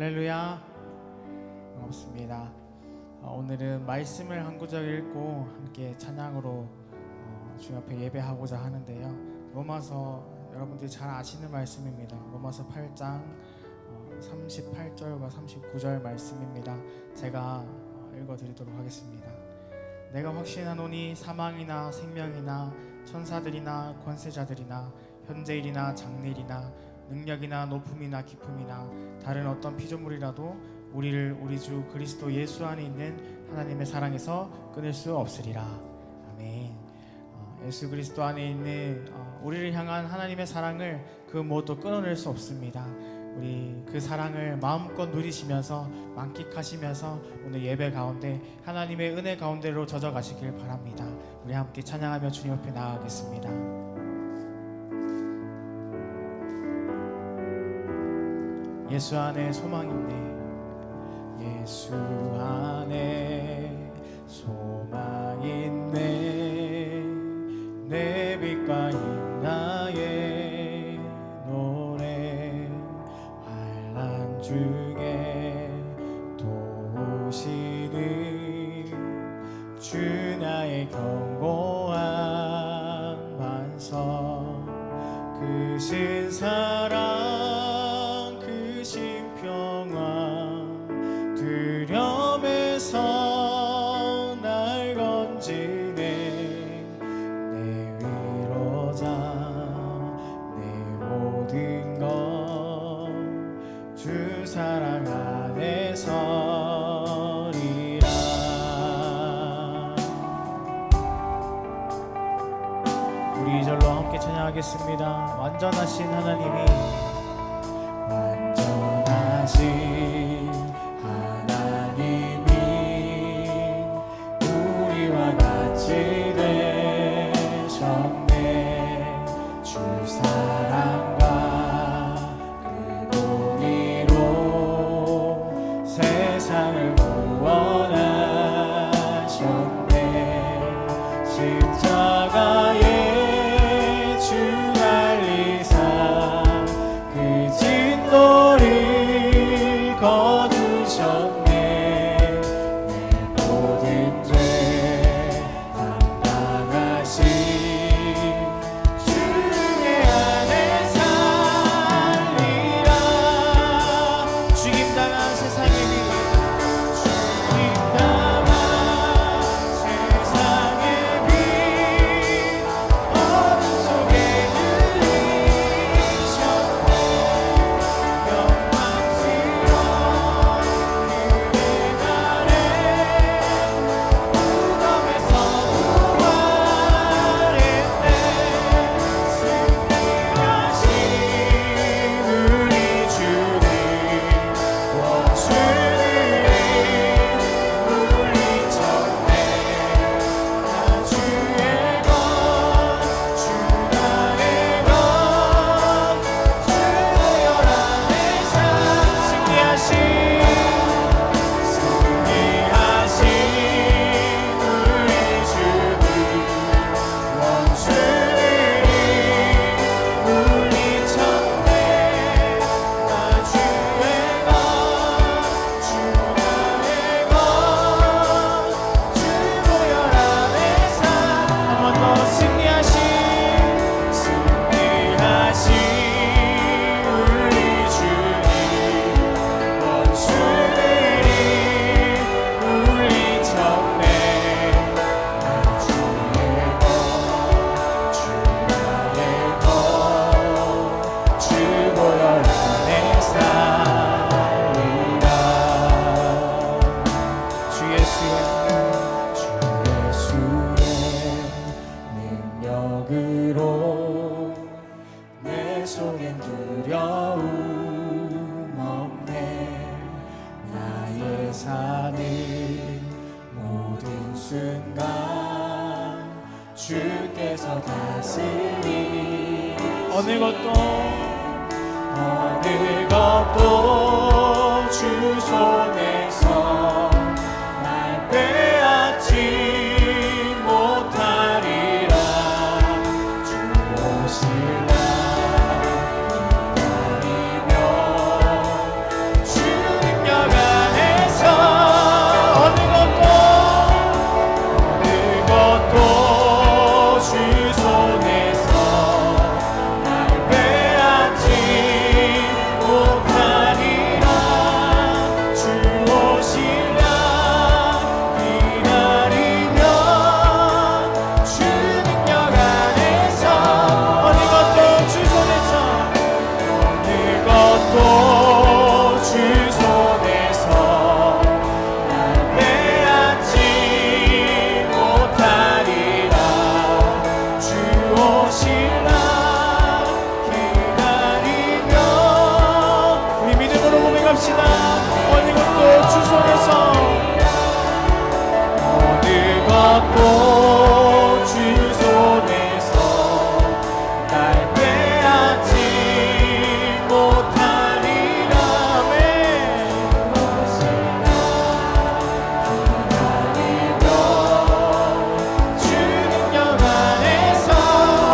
할렐루야. 반갑습니다. 오늘은 말씀을 한 구절 읽고 함께 찬양으로 주님 앞에 예배하고자 하는데요. 로마서 여러분들이 잘 아시는 말씀입니다. 로마서 8장 38절과 39절 말씀입니다. 제가 읽어드리도록 하겠습니다. 내가 확신하노니 사망이나 생명이나 천사들이나 권세자들이나 현재일이나 장래일이나 능력이나 높음이나 깊음이나 다른 어떤 피조물이라도 우리를 우리 주 그리스도 예수 안에 있는 하나님의 사랑에서 끊을 수 없으리라. 아멘. 예수 그리스도 안에 있는 우리를 향한 하나님의 사랑을 그 무엇도 끊어낼 수 없습니다. 우리 그 사랑을 마음껏 누리시면서 만끽하시면서 오늘 예배 가운데 하나님의 은혜 가운데로 젖어가시길 바랍니다. 우리 함께 찬양하며 주님 앞에 나아가겠습니다. 예수 안에 소망 있네. 예수 안에 소망 있네. 내 빛과 나의 노래 환난 중에 도우시는 주 나의 견고한 반석 크신 사랑 두려움에서 날 건지네. 내 위로자 내 모든 것 주 사랑 안에 서리라. 우리 이 절로 함께 찬양하겠습니다. 완전하신 하나님이 완전하신 우리와 같이 되셨네. 주 사랑과 그 공의로 세상을 구원하셨네. 십자가에 주 달리사 그 진노를 거두셨네. 내 속엔 두려움 없네. 나의 사는 모든 순간 주께서 다스리 어느 것도 주 손에서 날 빼앗지 못하리라. 주 오실라 기다리며 주 어느 것도 주 손에서 어느 것도 주 손에서 날 빼앗지 못하리라. 아멘. 주 능력 안에서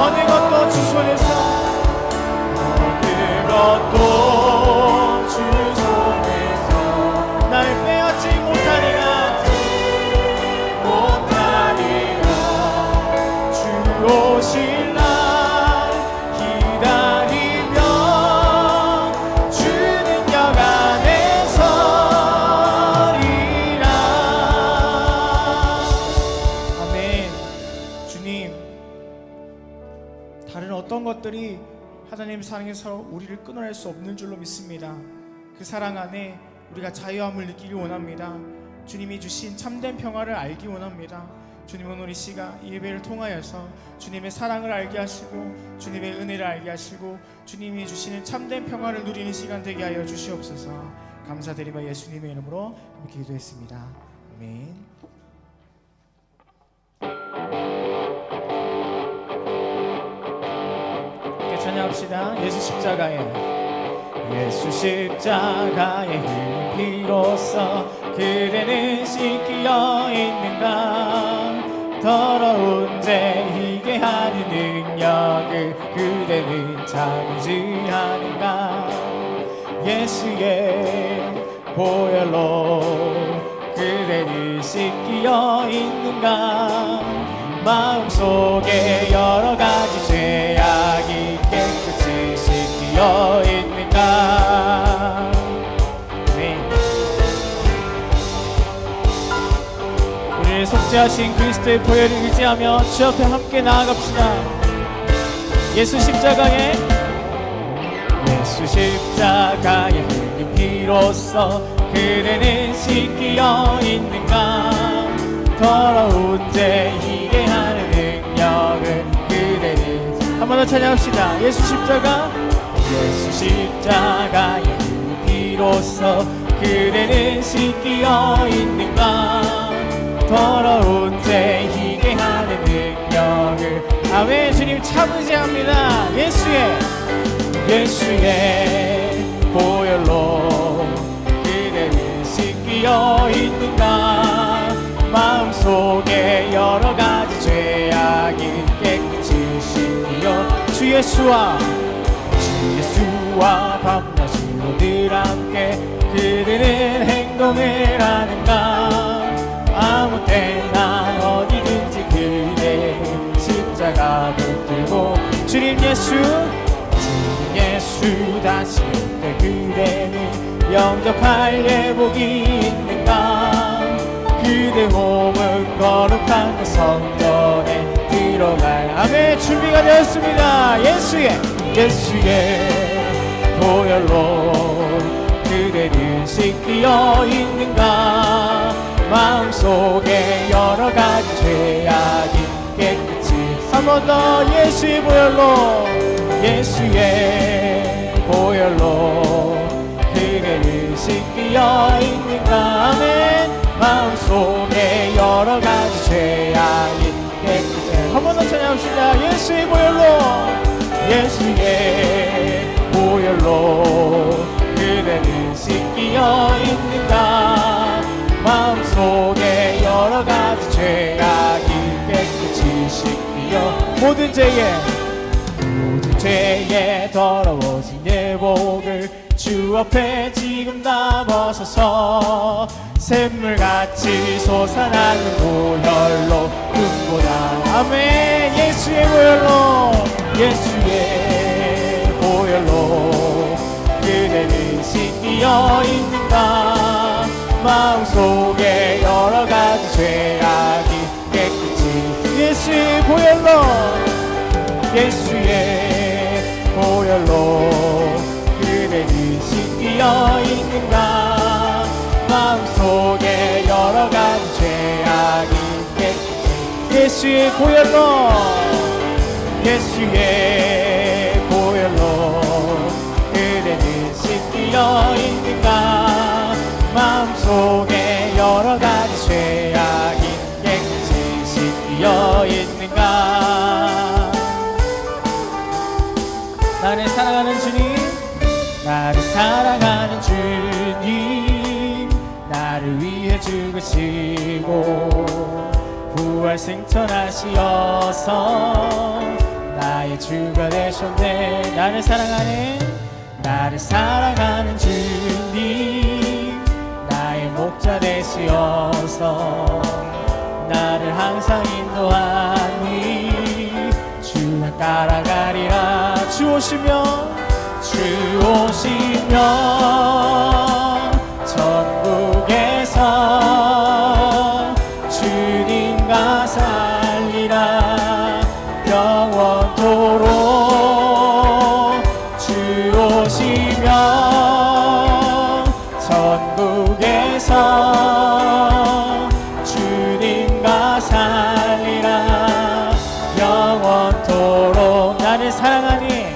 어느 것도 주 손에서 어느 것도 주 손에서 날 빼앗지 못하리라. 주 오실 날 기다리며 주 능력 안에 서리라. 아멘. 주님, 다른 어떤 것들이 하나님 사랑에서 우리를 끊어낼 수 없는 줄로 믿습니다. 그 사랑 안에 우리가 자유함을 느끼기 원합니다. 주님이 주신 참된 평화를 알기 원합니다. 주님, 오늘 이 시간 이 예배를 통하여서 주님의 사랑을 알게 하시고 주님의 은혜를 알게 하시고 주님이 주시는 참된 평화를 누리는 시간 되게 하여 주시옵소서. 감사드리며 예수님의 이름으로 함께 기도했습니다. 아멘. 함께 찬양합시다. 예수 십자가에 예수 십자가의 흘린 피로써 그대는 씻기어 있는가. 더러운 죄 희게 하는 능력을 그대는 참지 않은가. 예수의 보혈로 그대는 씻기어 있는가. 마음속에 여러 가지 죄악이 깨끗이 씻기어 있는가. 우리를 속죄하신 그리스도의 보혈을 의지하며 주 앞에 함께 나아갑시다. 예수 십자가에 흘린 피로써 그대는 씻기어 있는가. 더러운 죄 희게 하는 능력을 그대는 한 번 더 찬양합시다. 예수 십자가의 흘린 피로써 그대는 씻기어 있는가. 더러운 죄 희게 하는 능력을 아멘. 주님 참으시 합니다. 예수의 보혈로 그대는 씻기어 있는가. 마음속에 여러 가지 죄악이 깨끗이 씻기어 주 예수와 밤낮으로 늘 함께 그대는 행동을 하는가. 아무 때나 어디든지 그대 십자가 붙들고 주님 예수 다시 올 때 그대는 영접할 예복이 있는가. 그대 몸은 거룩한 그 성전에 들어갈 아멘. 준비가 되었습니다. 예수의 보혈로 그대는 씻기어 있는가. 마음속에 여러 가지 죄악이 깨끗이 한 번 더 예수의 보혈로 그대는 씻기어 있는가. 아멘. 마음속에 여러 가지 죄악이 깨끗이 한 번 더 찬양합시다. 예수의 보혈로 그대는 씻기어 있는가. 마음속에 여러 가지 죄악이 깨끗이 씻기어 모든 죄에 더러워진 예복을 주 앞에 지금 다 벗어서 샘물같이 솟아나는 보혈로 눈보다 아멘. 예수의 보혈로 그대는 씻기어 있는가. 마음속에 여러 가지 죄악이 깨끗이 예수의 보혈로 그대는 씻기어 있는가. 마음속에 여러 가지 죄악이 깨끗이 예수의 보혈로 그대는 씻기어 있는가. 마음속에 여러 가지 죄악인 갱신이 비어 있는가. 나를 사랑하는 주님, 나를 사랑하는 주님, 나를 위해 죽으시고 부활 승천하시어서 나의 주가 되셨네. 나를 사랑하는 주님, 나의 목자 되시어서 나를 항상 인도하니 주와 따라가리라. 주 오시면 천국에서 주님과 살리라. 영원토록 주 오시면 천국에서 주님과 살리라. 영원토록 나를 사랑하는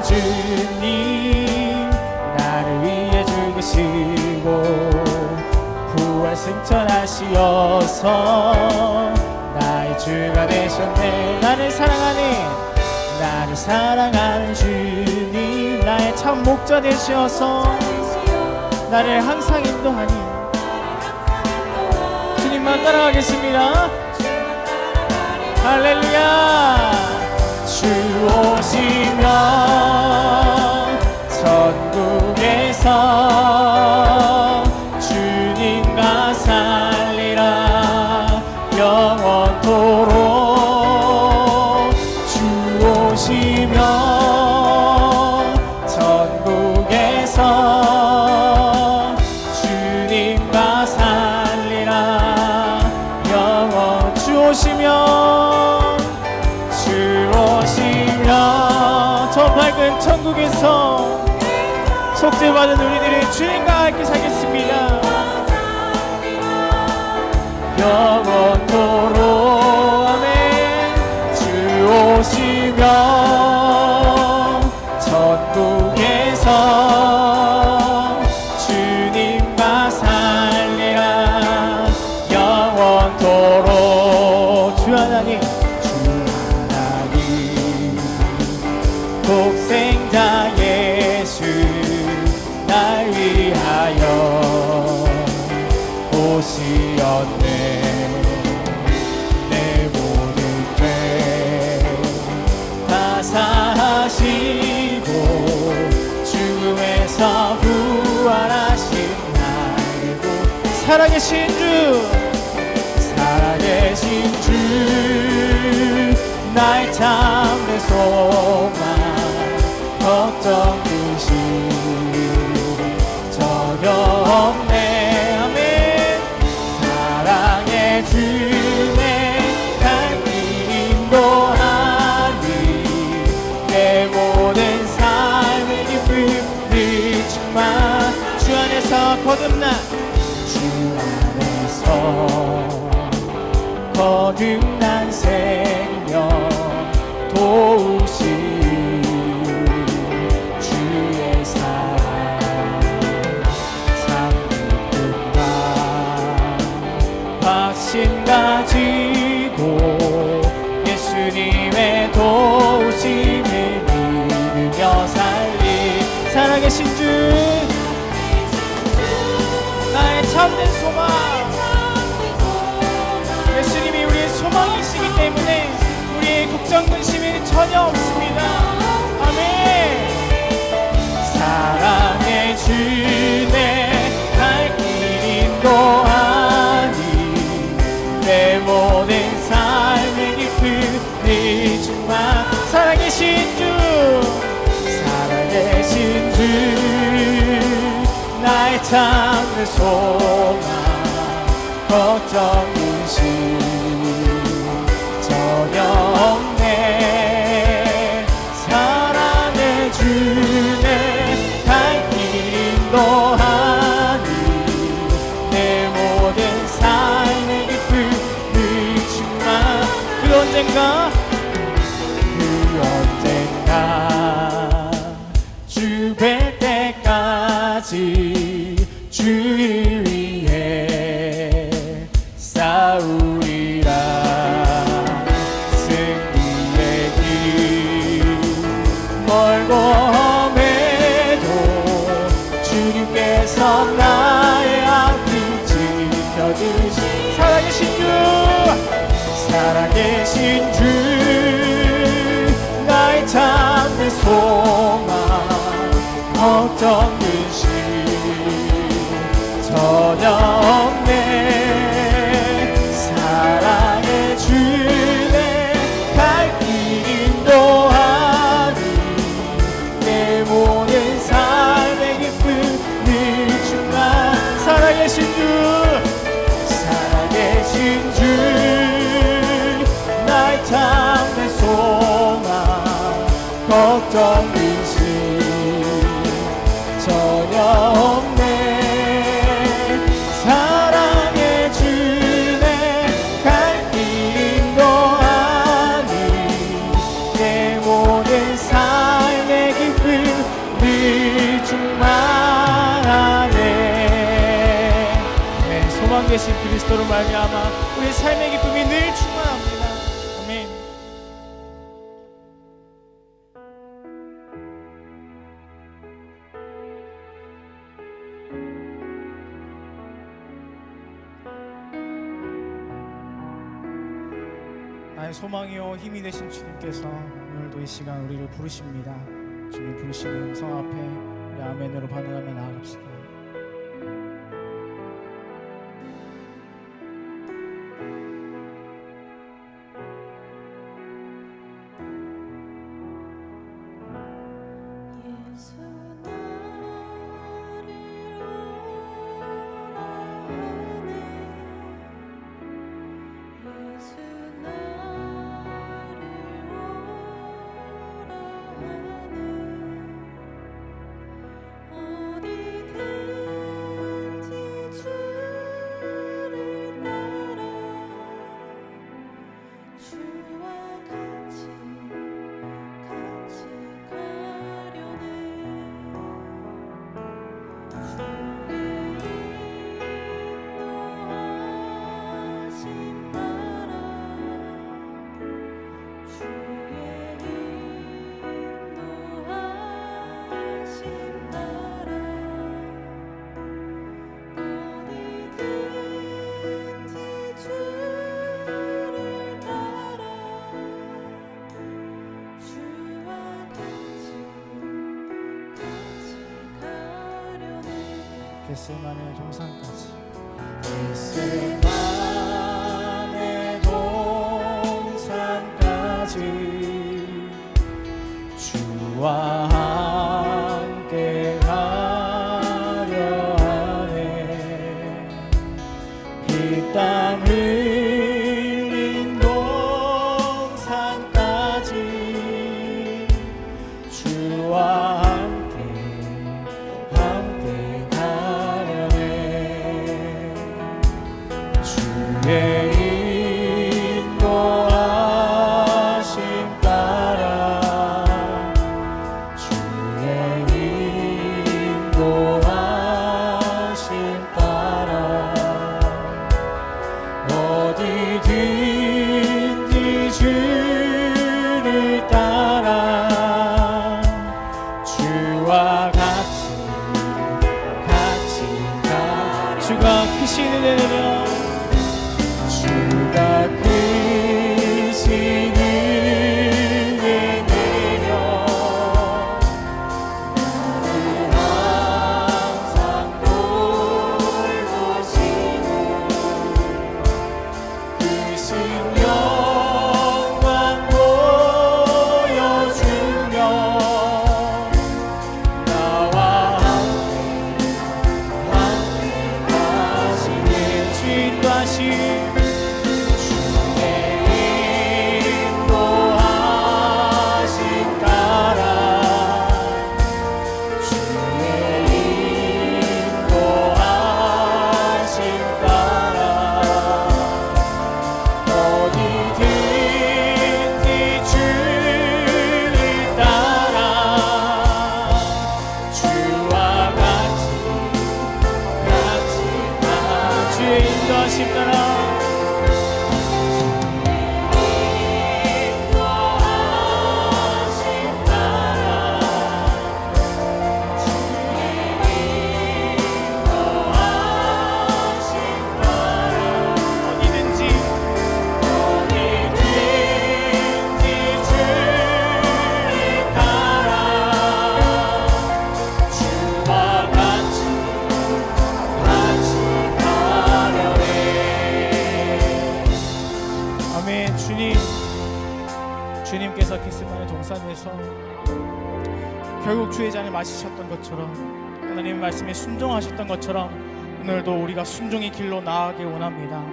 주님, 나를 위해 죽으시고 부활 승천하시어서 나의 주가 되셨네. 나를 사랑하는 주님, 나의 참 목자 되시어서 나를 항상 인도하니. 주님만 따라가겠습니다. 할렐루야. 주 오시면 천국에서 주님과 살리라. 영원토록 주 오시면 천국에서 주님과 살리라. 영원 주 오시면 저 밝은 천국에서 속죄받은 우리들이 주님과 함께 살겠습니다. 영원토록 아멘. 주 오시면 천국에서 주님과 살리라. 영원토록 주 하나님, 독생자 예수 날 위하여 오시었네. 내 모든 죄 다 사하시고 죽음에서 부활하신 나를 살아계신 주 나의 참된 소망 걱정 주시 전혀 없네. 아멘. 사랑의 주내 갈 길 인도하니 내 모든 삶의 기쁨이 충만. 주 안에서 거듭난 생명 도우시 주의 사랑 참기쁨과 확신 가지고 예수님의 도우심을 믿으며 살리. 살아계신 주 나의 참된 소망. 예수님이 우리의 소망이시기 때문에 우리의 걱정 근심이 전혀 없습니다. 아멘. 사랑의 주내 갈 길 인도하니 내 모든 삶의 기쁨이 충만. 살아계신 주 나의 참된 소망 걱정 근심 전혀 없네. 사랑의 주내 갈 길 인도하니 내 모든 삶의 기쁨이 충만. 그 언젠가 주 뵐 때까지 주를 위해 싸우리라. 승리의 길 멀고 험해도 주님께서 나의 앞을 지켜주시. 살아계신 주 나의 참된 소망, 걱정 근심 전혀 없네. 사랑의 주내 갈 길 인도하니 내 모든 삶의 기쁨을 주마. 살아계신 주 나의 참된 소망, 걱정 근심 전혀 없네. 사랑의 주내 갈 길 인도하니 내 모든 삶의 기쁨을 충만하네. 네, 소망 되신 그리스도로 말미암아 우리 삶의 기쁨이 늘 충만합니다. 아멘. 나의 소망이요 힘이 되신 주님께서 오늘도 이 시간 우리를 부르십니다. 주님 부르시는 음성 앞에 우리 아멘으로 반응하며 나아갑시다. 겟세마네 동산까지, 겟세마네 동산까지 주와 함께 가려 하네. 피땀 흘린 동산까지 주와 주의 인도하심 따라, 주의 인도하심 따라 어디든지 주를 따라 주와 같이 가. 주가 크신 은혜 내려 주가 크신 은혜 내려 나를 항상 돌보시는 크신 영광 보여주며 나와 함께 가시는 주님. 인도하심 따라 주님께서 겟세마네 동산에서 결국 주의 잔을 마시셨던 것처럼 하나님의 말씀에 순종하셨던 것처럼 오늘도 우리가 순종의 길로 나아가길 원합니다.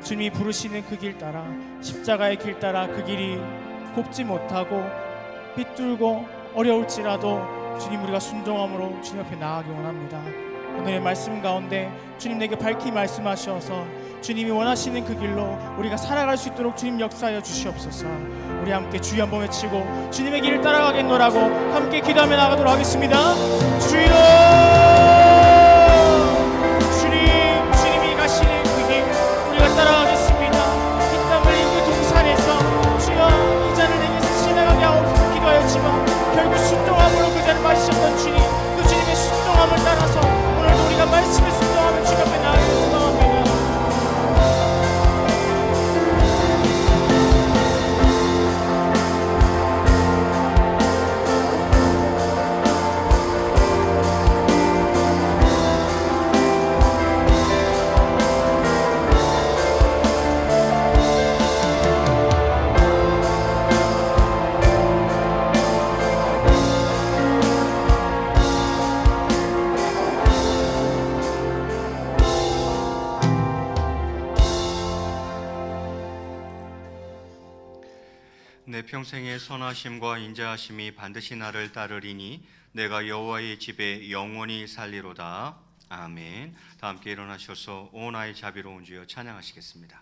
주님이 부르시는 그 길 따라 십자가의 길 따라 그 길이 곱지 못하고 삐뚤고 어려울지라도 주님 우리가 순종함으로 주님 앞에 나아가길 원합니다. 오늘의 말씀 가운데 주님 내게 밝히 말씀하셔서 주님이 원하시는 그 길로 우리가 살아갈 수 있도록 주님 역사하여 주시옵소서. 우리 함께 주여 한번 외치고 주님의 길을 따라가겠노라고 함께 기도하며 나가도록 하겠습니다. 주여, 주님이 가시는 그 길 우리가 따라가겠습니다. 이 땀 흘린 그 동산에서 주여 이 잔을 내게서 지나가게 하옵소서 기도하였지만 결국 순종함으로 그 잔을 마시셨던 주님, 그 주님의 순종함을 따라서 오늘도 우리가 말씀에 순종하며 주님 앞에 나아가길 소망합니다. 내 평생의 선하심과 인자하심이 반드시 나를 따르리니 내가 여호와의 집에 영원히 살리로다. 아멘. 다 함께 일어나셔서 오 나의 자비로운 주여 찬양하시겠습니다.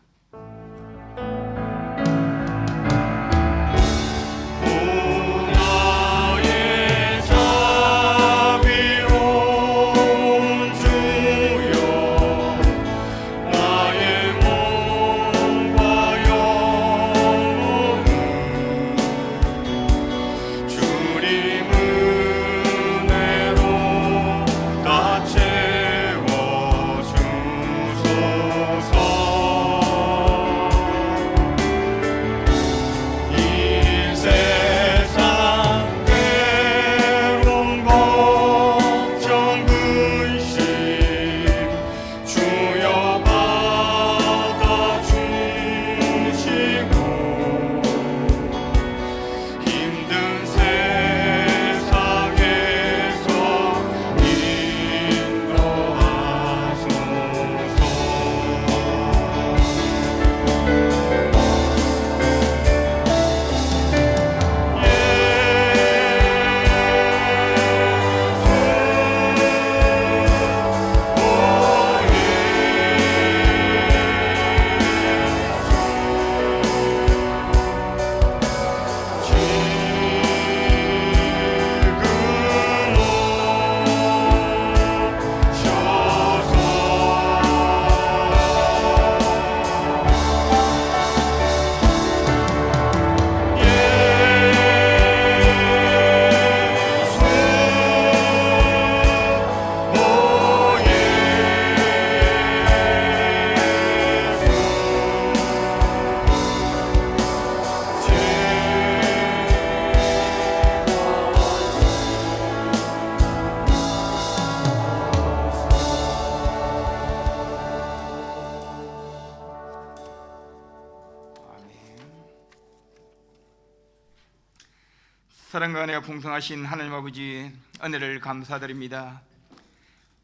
사랑과 은혜가 풍성하신 하나님 아버지 은혜를 감사드립니다.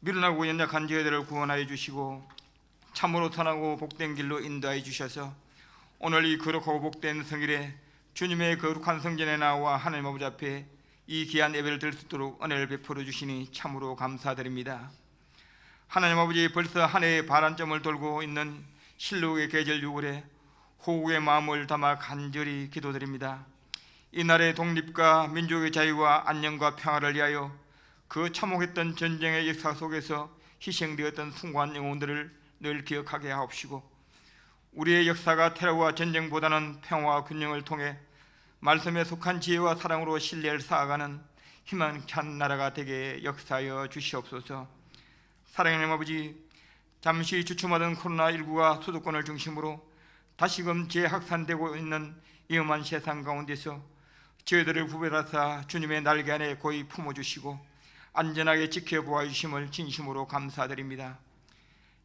미련하고 연약한 저희들을 구원하여 주시고 참으로 선하고 복된 길로 인도하여 주셔서 오늘 이 거룩하고 복된 성일에 주님의 거룩한 성전에 나와 하나님 아버지 앞에 이 귀한 예배를 드릴 수 있도록 은혜를 베풀어 주시니 참으로 감사드립니다. 하나님 아버지 벌써 한 해의 반환점을 돌고 있는 실록의 계절 6월에 호국의 마음을 담아 간절히 기도드립니다. 이 나라의 독립과 민족의 자유와 안녕과 평화를 위하여 그 참혹했던 전쟁의 역사 속에서 희생되었던 숭고한 영혼들을 늘 기억하게 하옵시고, 우리의 역사가 테러와 전쟁보다는 평화와 균형을 통해 말씀에 속한 지혜와 사랑으로 신뢰를 쌓아가는 희망찬 나라가 되게 역사하여 주시옵소서. 사랑하는 아버지, 잠시 주춤하던 코로나19가 수도권을 중심으로 다시금 재확산되고 있는 위험한 세상 가운데서 저희들을 구별하사 주님의 날개 안에 고이 품어주시고 안전하게 지켜보아 주심을 진심으로 감사드립니다.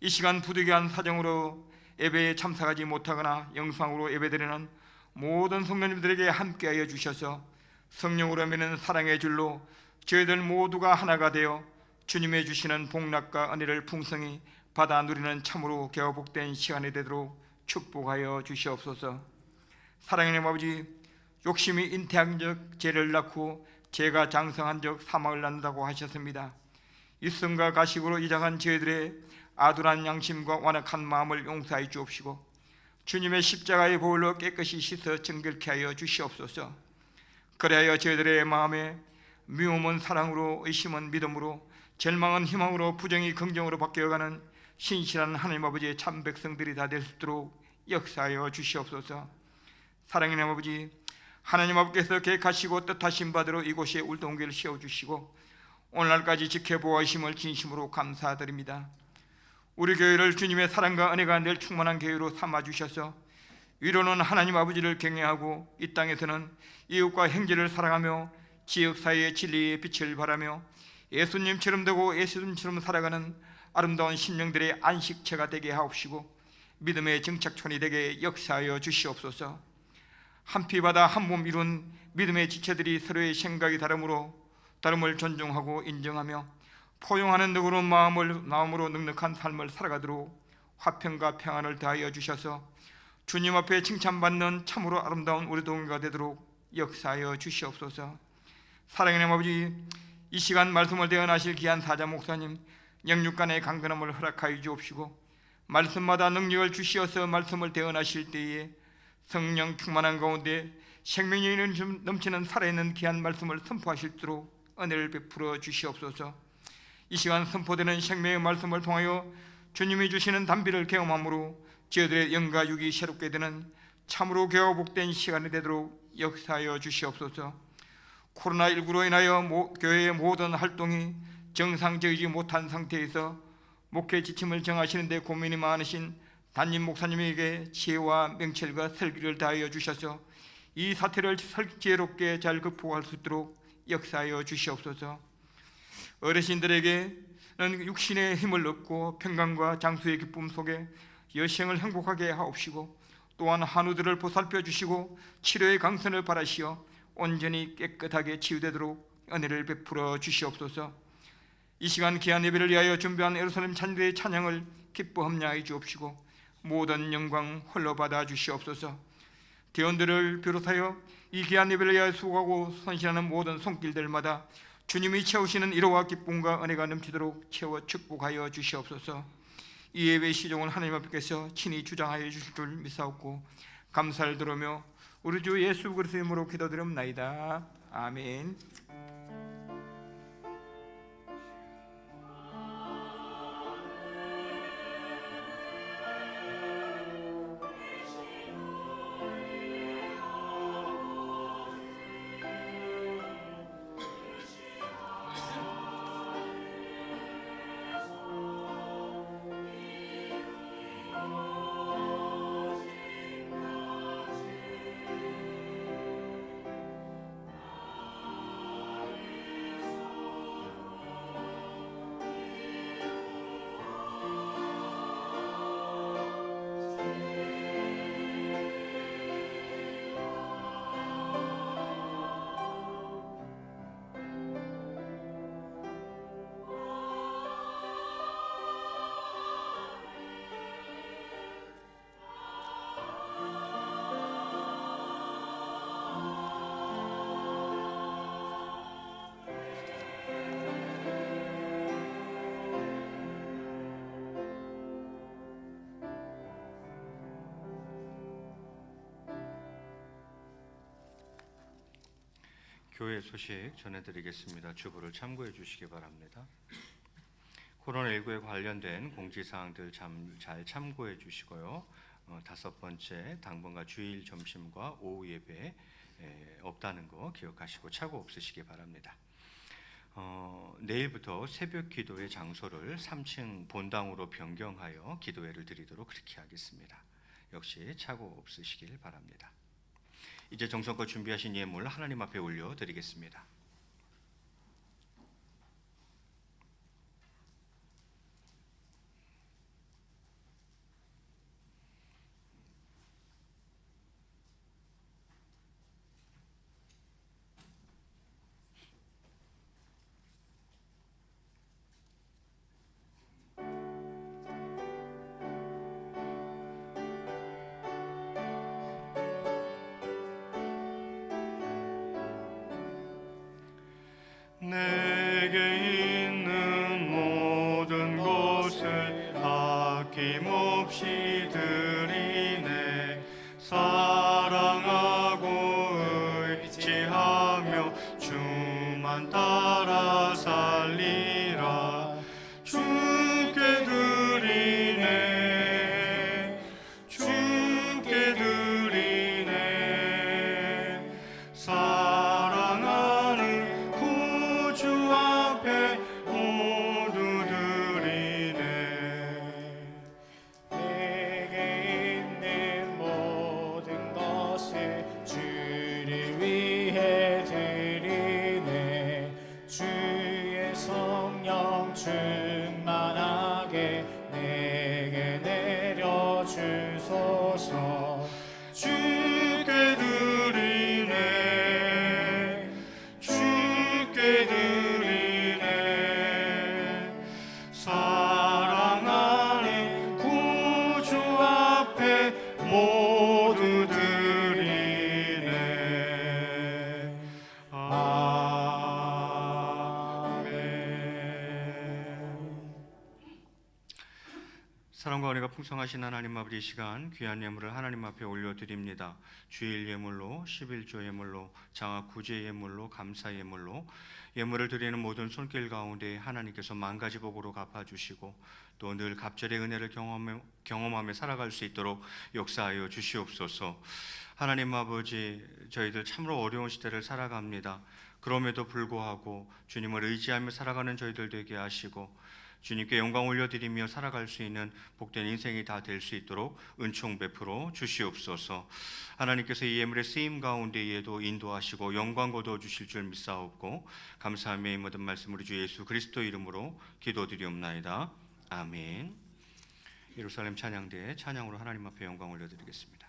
이 시간 부득이한 사정으로 예배에 참석하지 못하거나 영상으로 예배드리는 모든 성도님들에게 함께하여 주셔서 성령으로 맺는 사랑의 줄로 저희들 모두가 하나가 되어 주님의 주시는 복락과 은혜를 풍성히 받아 누리는 참으로 개화복된 시간이 되도록 축복하여 주시옵소서. 사랑하는 아버지, 욕심이 잉태한 적 죄를 낳고 죄가 장성한 적 사망을 낳는다고 하셨습니다. 일성과 가식으로 이장한 저희들의 아둔한 양심과 완악한 마음을 용서하여 주옵시고 주님의 십자가의 보혈로 깨끗이 씻어 정결케 하여 주시옵소서. 그래야 저희들의 마음에 미움은 사랑으로, 의심은 믿음으로, 절망은 희망으로, 부정이 긍정으로 바뀌어가는 신실한 하나님 아버지의 참 백성들이 다 될 수 있도록 역사하여 주시옵소서. 사랑하는 아버지, 하나님 아버지께서 계획하시고 뜻하신 바대로 이곳에 울동교를 세워주시고 오늘날까지 지켜보아 주심을 진심으로 감사드립니다. 우리 교회를 주님의 사랑과 은혜가 늘 충만한 교회로 삼아주셔서 위로는 하나님 아버지를 경외하고 이 땅에서는 이웃과 형제를 사랑하며 지역사회의 진리의 빛을 바라며 예수님처럼 되고 예수님처럼 살아가는 아름다운 심령들의 안식처가 되게 하옵시고 믿음의 정착촌이 되게 역사하여 주시옵소서. 한 피 바다 한 몸 이룬 믿음의 지체들이 서로의 생각이 다름을 존중하고 인정하며 포용하는 덕으로 마음으로 넉넉한 삶을 살아가도록 화평과 평안을 더하여 주셔서 주님 앞에 칭찬받는 참으로 아름다운 우리 동료가 되도록 역사하여 주시옵소서. 사랑하는 아버지, 이 시간 말씀을 대언하실 귀한 사자 목사님 영육간의 강건함을 허락하여 주옵시고 말씀마다 능력을 주시어서 말씀을 대언하실 때에 성령 충만한 가운데 생명이 넘치는 살아있는 귀한 말씀을 선포하실수록 은혜를 베풀어 주시옵소서. 이 시간 선포되는 생명의 말씀을 통하여 주님이 주시는 단비를 경험함으로 저희들의 영과 육이 새롭게 되는 참으로 개화복된 시간이 되도록 역사하여 주시옵소서. 코로나19로 인하여 교회의 모든 활동이 정상적이지 못한 상태에서 목회 지침을 정하시는 데 고민이 많으신 담임 목사님에게 지혜와 명철과 설기를 다하여 주셔서 이 사태를 지혜롭게 잘 극복할 수 있도록 역사하여 주시옵소서. 어르신들에게는 육신의 힘을 얻고 평강과 장수의 기쁨 속에 여생을 행복하게 하옵시고 또한 한우들을 보살펴 주시고 치료의 강선을 바라시어 온전히 깨끗하게 치유되도록 은혜를 베풀어 주시옵소서. 이 시간 귀한 예배를 위하여 준비한 예루살렘 찬들의 찬양을 기뻐 합량하여 주옵시고 모든 영광 홀로 받아 주시옵소서. 대원들을 비롯하여 이 귀한 예배를 위하여 수고하고 헌신하는 모든 손길들마다 주님이 채우시는 위로와 기쁨과 은혜가 넘치도록 채워 축복하여 주시옵소서. 이 예배의 시종을 하나님 앞에서 친히 주장하여 주실 줄 믿사옵고 감사를 들으며 우리 주 예수 그리스도의 이름으로 기도드립나이다. 아멘. 교회 소식 전해드리겠습니다. 주보를 참고해 주시기 바랍니다. 코로나19에 관련된 공지사항들 잘 참고해 주시고요. 5번째, 당분간 주일 점심과 오후 예배 없다는 거 기억하시고 착오 없으시기 바랍니다. 내일부터 새벽 기도의 장소를 3층 본당으로 변경하여 기도회를 드리도록 그렇게 하겠습니다. 역시 착오 없으시길 바랍니다. 이제 정성껏 준비하신 예물 하나님 앞에 올려드리겠습니다. 내게 있는 모든 것을 아낌없이 드리네. 사랑하고 의지하며 주만 따라 살리라. 주께 드리네, 주께 드리네. 사랑하는 구주 앞에 모두 드리네. 내게 있는 모든 것을 주를 위해 드리네. 주의 성령 충만하게 내게 내려주소서. 주께 드리네, 주께 드리네. 사랑하는 구주 앞에 모두 드리네. 아멘. 사랑과 은혜가 풍성하신 하나님 아버지, 이 시간 귀한 예물을 하나님 앞에 올려드립니다. 주일 예물로, 11조 예물로, 장학 구제 예물로, 감사 예물로 예물을 드리는 모든 손길 가운데 하나님께서 만가지 복으로 갚아주시고 또 늘 갑절의 은혜를 경험하며 살아갈 수 있도록 역사하여 주시옵소서. 하나님 아버지, 저희들 참으로 어려운 시대를 살아갑니다. 그럼에도 불구하고 주님을 의지하며 살아가는 저희들 되게 하시고 주님께 영광 올려드리며 살아갈 수 있는 복된 인생이 다 될 수 있도록 은총 베풀어 주시옵소서. 하나님께서 이 예물의 쓰임 가운데에도 인도하시고 영광 거두어 주실 줄 믿사옵고 감사하며 이 모든 말씀 우리 주 예수 그리스도 이름으로 기도드리옵나이다. 아멘. 예루살렘 찬양대의 찬양으로 하나님 앞에 영광 올려드리겠습니다.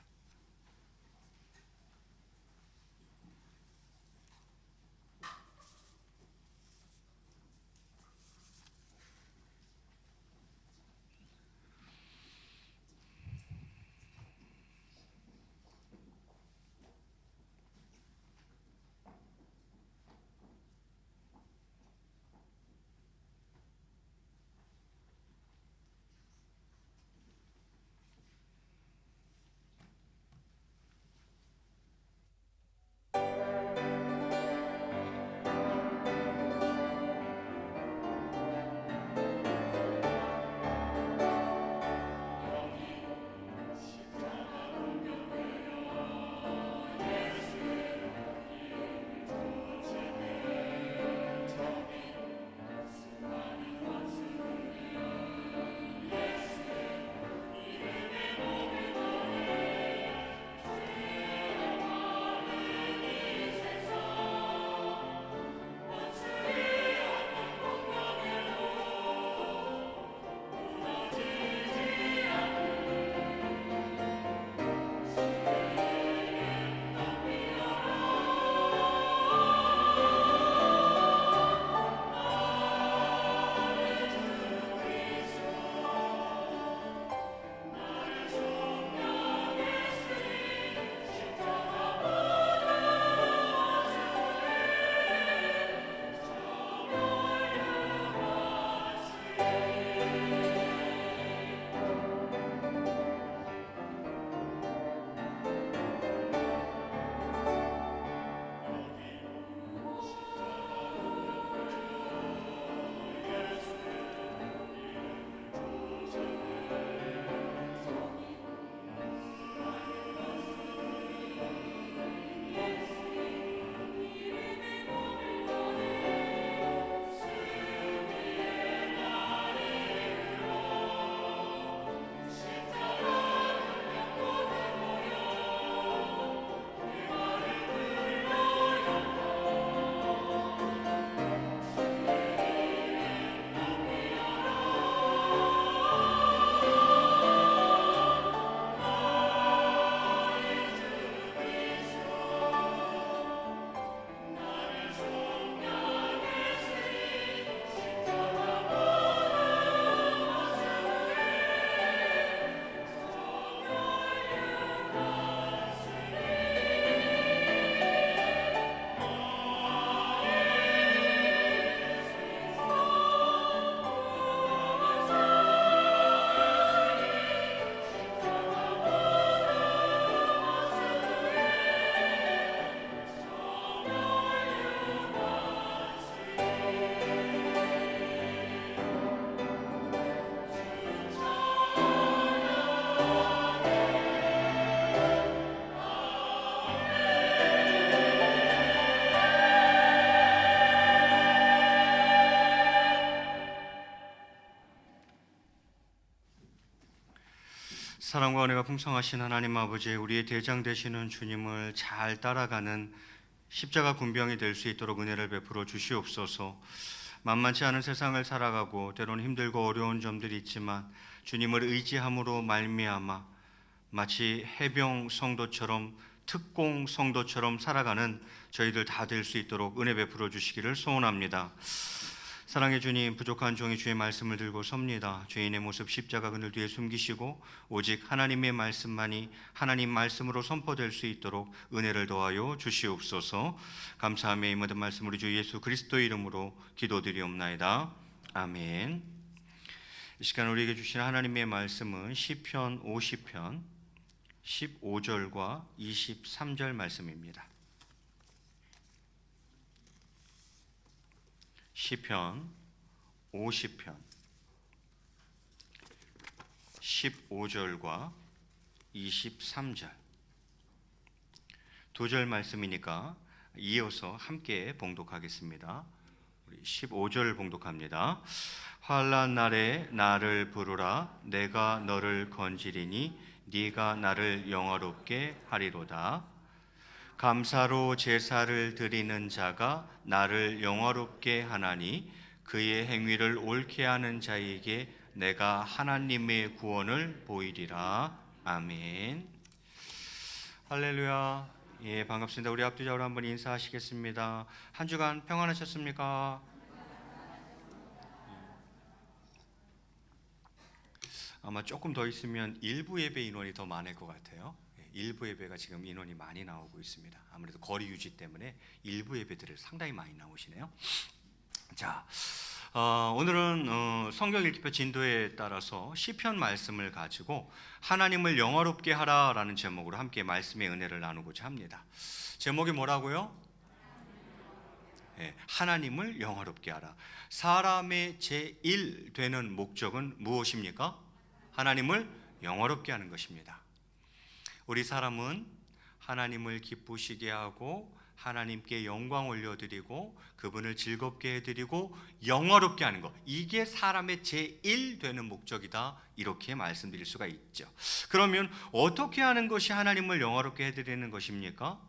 사랑과 은혜가 풍성하신 하나님 아버지, 우리의 대장 되시는 주님을 잘 따라가는 십자가 군병이 될 수 있도록 은혜를 베풀어 주시옵소서. 만만치 않은 세상을 살아가고 때로는 힘들고 어려운 점들이 있지만 주님을 의지함으로 말미암아 마치 해병 성도처럼, 특공 성도처럼 살아가는 저희들 다 될 수 있도록 은혜 베풀어 주시기를 소원합니다. 사랑의 주님, 부족한 종이 주의 말씀을 들고 섭니다. 죄인의 모습 십자가 그늘 뒤에 숨기시고 오직 하나님의 말씀만이 하나님 말씀으로 선포될 수 있도록 은혜를 더하여 주시옵소서. 감사하며 이 모든 말씀 우리 주 예수 그리스도의 이름으로 기도드리옵나이다. 아멘. 이 시간 우리에게 주신 하나님의 말씀은 시편 50편 15절과 23절 말씀입니다. 시편 50편 15절과 23절 두 절 말씀이니까 이어서 함께 봉독하겠습니다. 우리 15절 봉독합니다. 환난 날에 나를 부르라. 내가 너를 건지리니 네가 나를 영화롭게 하리로다. 감사로 제사를 드리는 자가 나를 영화롭게 하나니 그의 행위를 옳게 하는 자에게 내가 하나님의 구원을 보이리라. 아멘. 할렐루야. 예, 반갑습니다. 우리 앞뒤적으로 한번 인사하시겠습니다. 한 주간 평안하셨습니까? 아마 조금 더 있으면 일부 예배 인원이 더 많을 것 같아요. 일부 예배가 지금 인원이 많이 나오고 있습니다. 아무래도 거리 유지 때문에 일부 예배들을 상당히 많이 나오시네요. 자, 오늘은 성경 읽기표 진도에 따라서 시편 말씀을 가지고 하나님을 영화롭게 하라라는 제목으로 함께 말씀의 은혜를 나누고자 합니다. 제목이 뭐라고요? 하나님을 영화롭게 하라. 사람의 제1 되는 목적은 무엇입니까? 하나님을 영화롭게 하는 것입니다. 우리 사람은 하나님을 기쁘시게 하고 하나님께 영광 올려드리고 그분을 즐겁게 해드리고 영화롭게 하는 것, 이게 사람의 제1 되는 목적이다, 이렇게 말씀드릴 수가 있죠. 그러면 어떻게 하는 것이 하나님을 영화롭게 해드리는 것입니까?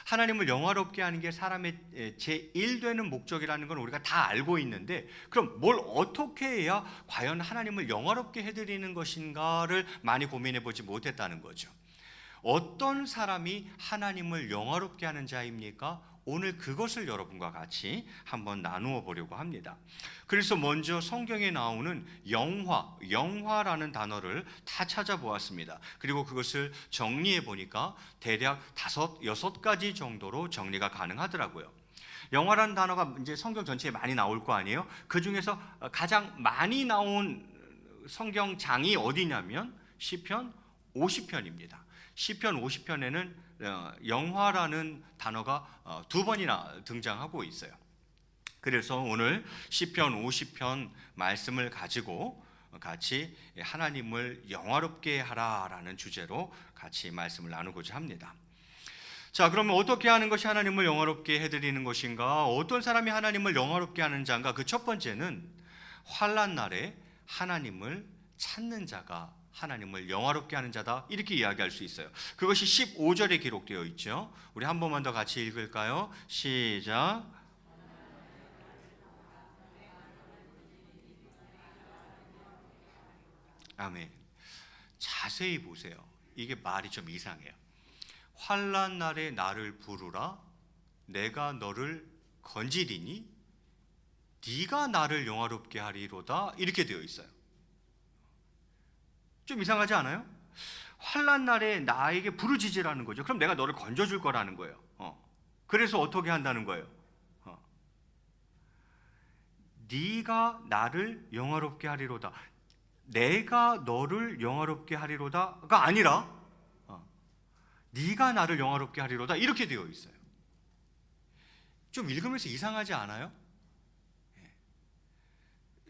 하나님을 영화롭게 하는 게 사람의 제1 되는 목적이라는 건 우리가 다 알고 있는데, 그럼 뭘 어떻게 해야 과연 하나님을 영화롭게 해드리는 것인가를 많이 고민해 보지 못했다는 거죠. 어떤 사람이 하나님을 영화롭게 하는 자입니까? 오늘 그것을 여러분과 같이 한번 나누어 보려고 합니다. 그래서 먼저 성경에 나오는 영화라는 단어를 다 찾아보았습니다. 그리고 그것을 정리해 보니까 대략 5, 6가지 정도로 정리가 가능하더라고요. 영화라는 단어가 이제 성경 전체에 많이 나올 거 아니에요? 그 중에서 가장 많이 나온 성경장이 어디냐면 시편 50편입니다. 시편 50편에는 영화라는 단어가 2번이나 등장하고 있어요. 그래서 오늘 시편 50편 말씀을 가지고 같이 하나님을 영화롭게 하라라는 주제로 같이 말씀을 나누고자 합니다. 자, 그러면 어떻게 하는 것이 하나님을 영화롭게 해드리는 것인가? 어떤 사람이 하나님을 영화롭게 하는 자인가? 그 첫 번째는 환난 날에 하나님을 찾는 자가 하나님을 영화롭게 하는 자다, 이렇게 이야기할 수 있어요. 그것이 15절에 기록되어 있죠. 우리 한 번만 더 같이 읽을까요? 시작. 아멘. 자세히 보세요. 이게 말이 좀 이상해요. 환난 날에 나를 부르라. 내가 너를 건지리니 네가 나를 영화롭게 하리로다, 이렇게 되어 있어요. 좀 이상하지 않아요? 환난 날에 나에게 부르짖으라는 거죠. 그럼 내가 너를 건져줄 거라는 거예요. 그래서 어떻게 한다는 거예요? 네가 나를 영화롭게 하리로다. 내가 너를 영화롭게 하리로다가 아니라 네가 나를 영화롭게 하리로다, 이렇게 되어 있어요. 좀 읽으면서 이상하지 않아요?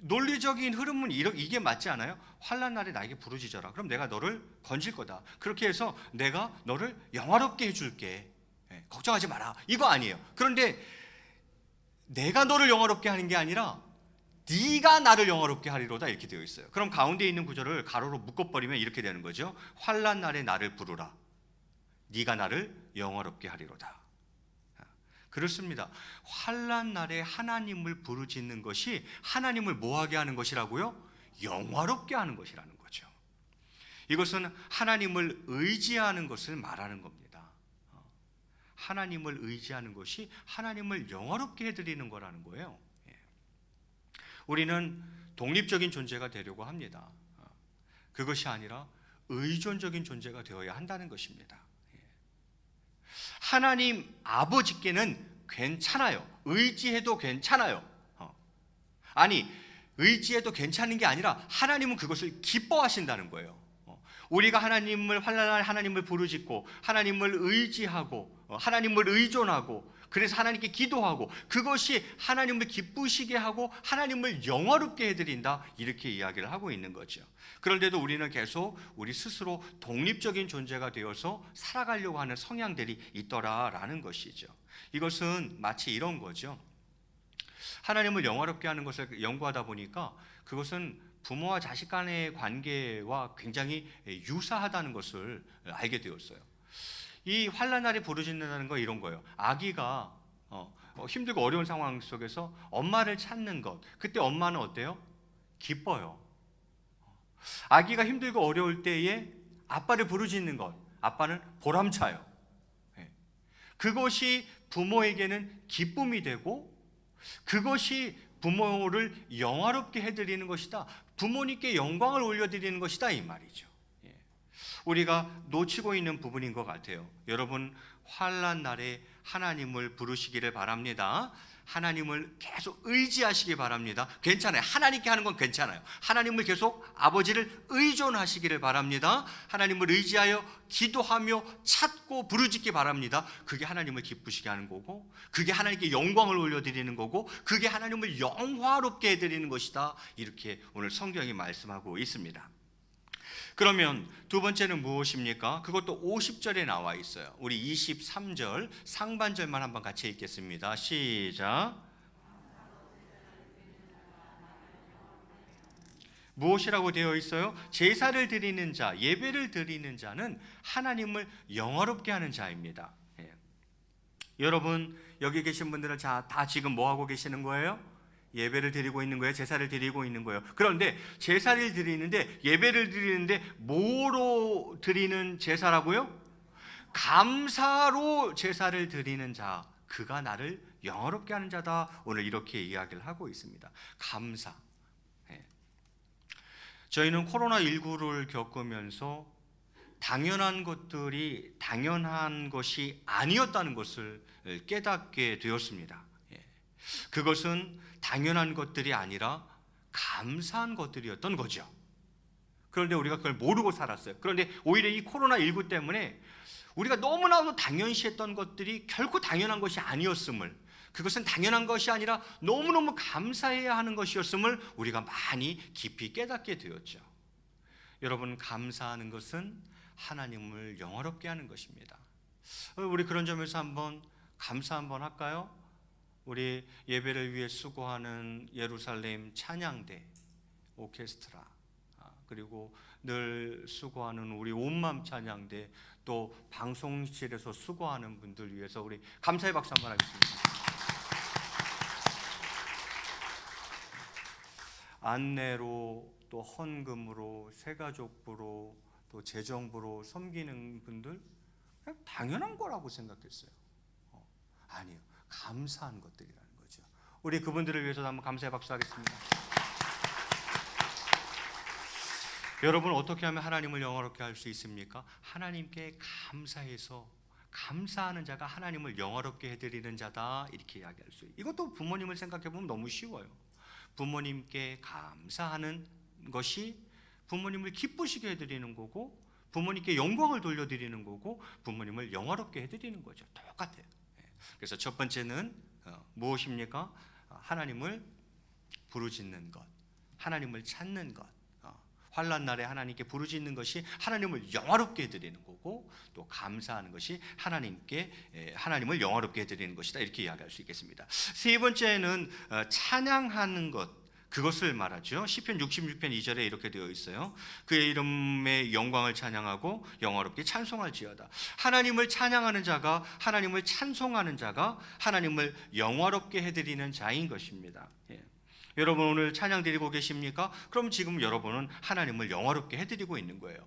논리적인 흐름은 이게 맞지 않아요? 환난 날에 나에게 부르짖어라. 그럼 내가 너를 건질 거다. 그렇게 해서 내가 너를 영화롭게 해줄게. 걱정하지 마라. 이거 아니에요. 그런데 내가 너를 영화롭게 하는 게 아니라 네가 나를 영화롭게 하리로다 이렇게 되어 있어요. 그럼 가운데 있는 구절을 가로로 묶어버리면 이렇게 되는 거죠. 환난 날에 나를 부르라. 네가 나를 영화롭게 하리로다. 그렇습니다. 환난 날에 하나님을 부르짖는 것이 하나님을 뭐하게 하는 것이라고요? 영화롭게 하는 것이라는 거죠. 이것은 하나님을 의지하는 것을 말하는 겁니다. 하나님을 의지하는 것이 하나님을 영화롭게 해드리는 거라는 거예요. 우리는 독립적인 존재가 되려고 합니다. 그것이 아니라 의존적인 존재가 되어야 한다는 것입니다. 하나님 아버지께는 괜찮아요. 의지해도 괜찮아요. 아니, 의지해도 괜찮은 게 아니라 하나님은 그것을 기뻐하신다는 거예요. 우리가 하나님을 환난할 하나님을 부르짖고 하나님을 의지하고 하나님을 의존하고 그래서 하나님께 기도하고 그것이 하나님을 기쁘시게 하고 하나님을 영화롭게 해드린다 이렇게 이야기를 하고 있는 거죠. 그런데도 우리는 계속 우리 스스로 독립적인 존재가 되어서 살아가려고 하는 성향들이 있더라라는 것이죠. 이것은 마치 이런 거죠. 하나님을 영화롭게 하는 것을 연구하다 보니까 그것은 부모와 자식 간의 관계와 굉장히 유사하다는 것을 알게 되었어요. 이 환난날에 부르짖는다는 거 이런 거예요. 아기가 힘들고 어려운 상황 속에서 엄마를 찾는 것, 그때 엄마는 어때요? 기뻐요. 아기가 힘들고 어려울 때에 아빠를 부르짖는 것, 아빠는 보람차요. 그것이 부모에게는 기쁨이 되고 그것이 부모를 영화롭게 해드리는 것이다. 부모님께 영광을 올려드리는 것이다 이 말이죠. 우리가 놓치고 있는 부분인 것 같아요. 여러분 환난 날에 하나님을 부르시기를 바랍니다. 하나님을 계속 의지하시기 바랍니다. 괜찮아요. 하나님께 하는 건 괜찮아요. 하나님을 계속 아버지를 의존하시기를 바랍니다. 하나님을 의지하여 기도하며 찾고 부르짖기 바랍니다. 그게 하나님을 기쁘시게 하는 거고 그게 하나님께 영광을 올려드리는 거고 그게 하나님을 영화롭게 해드리는 것이다. 이렇게 오늘 성경이 말씀하고 있습니다. 그러면 두 번째는 무엇입니까? 그것도 50절에 나와 있어요. 우리 23절 상반절만 한번 같이 읽겠습니다. 시작. 무엇이라고 되어 있어요? 제사를 드리는 자, 예배를 드리는 자는 하나님을 영화롭게 하는 자입니다. 여러분 여기 계신 분들은 다 지금 뭐 하고 계시는 거예요? 예배를 드리고 있는 거예요. 제사를 드리고 있는 거예요. 그런데 제사를 드리는데 예배를 드리는데 뭐로 드리는 제사라고요? 감사로 제사를 드리는 자, 그가 나를 영화롭게 하는 자다. 오늘 이렇게 이야기를 하고 있습니다. 감사. 저희는 코로나19를 겪으면서 당연한 것들이 당연한 것이 아니었다는 것을 깨닫게 되었습니다. 그것은 당연한 것들이 아니라 감사한 것들이었던 거죠. 그런데 우리가 그걸 모르고 살았어요. 그런데 오히려 이 코로나19 때문에 우리가 너무나도 당연시했던 것들이 결코 당연한 것이 아니었음을, 그것은 당연한 것이 아니라 너무너무 감사해야 하는 것이었음을 우리가 많이 깊이 깨닫게 되었죠. 여러분, 감사하는 것은 하나님을 영화롭게 하는 것입니다. 우리 그런 점에서 한번 감사 한번 할까요? 우리 예배를 위해 수고하는 예루살렘 찬양대 오케스트라, 그리고 늘 수고하는 우리 온맘 찬양대, 또 방송실에서 수고하는 분들 위해서 우리 감사의 박수 한번 하겠습니다. 안내로 또 헌금으로 새가족부로 또 재정부로 섬기는 분들 그냥 당연한 거라고 생각했어요. 아니요. 감사한 것들이라는 거죠. 우리 그분들을 위해서 한번 감사의 박수 하겠습니다. 여러분, 어떻게 하면 하나님을 영화롭게 할 수 있습니까? 하나님께 감사해서 감사하는 자가 하나님을 영화롭게 해드리는 자다, 이렇게 이야기할 수 있어요. 이것도 부모님을 생각해 보면 너무 쉬워요. 부모님께 감사하는 것이 부모님을 기쁘시게 해드리는 거고, 부모님께 영광을 돌려드리는 거고, 부모님을 영화롭게 해드리는 거죠. 똑같아요. 그래서 첫 번째는 무엇입니까? 하나님을 부르짖는 것, 하나님을 찾는 것. 환난 날에 하나님께 부르짖는 것이 하나님을 영화롭게 해드리는 거고, 또 감사하는 것이 하나님을 영화롭게 해드리는 것이다, 이렇게 이야기할 수 있겠습니다. 세 번째는 찬양하는 것, 그것을 말하죠. 시편 66편 2절에 이렇게 되어 있어요. 그의 이름의 영광을 찬양하고 영화롭게 찬송할지어다. 하나님을 찬양하는 자가, 하나님을 찬송하는 자가 하나님을 영화롭게 해드리는 자인 것입니다. 예. 여러분 오늘 찬양 드리고 계십니까? 그럼 지금 여러분은 하나님을 영화롭게 해드리고 있는 거예요.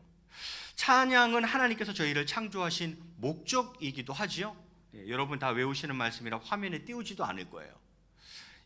찬양은 하나님께서 저희를 창조하신 목적이기도 하지요. 예, 여러분 다 외우시는 말씀이라 화면에 띄우지도 않을 거예요.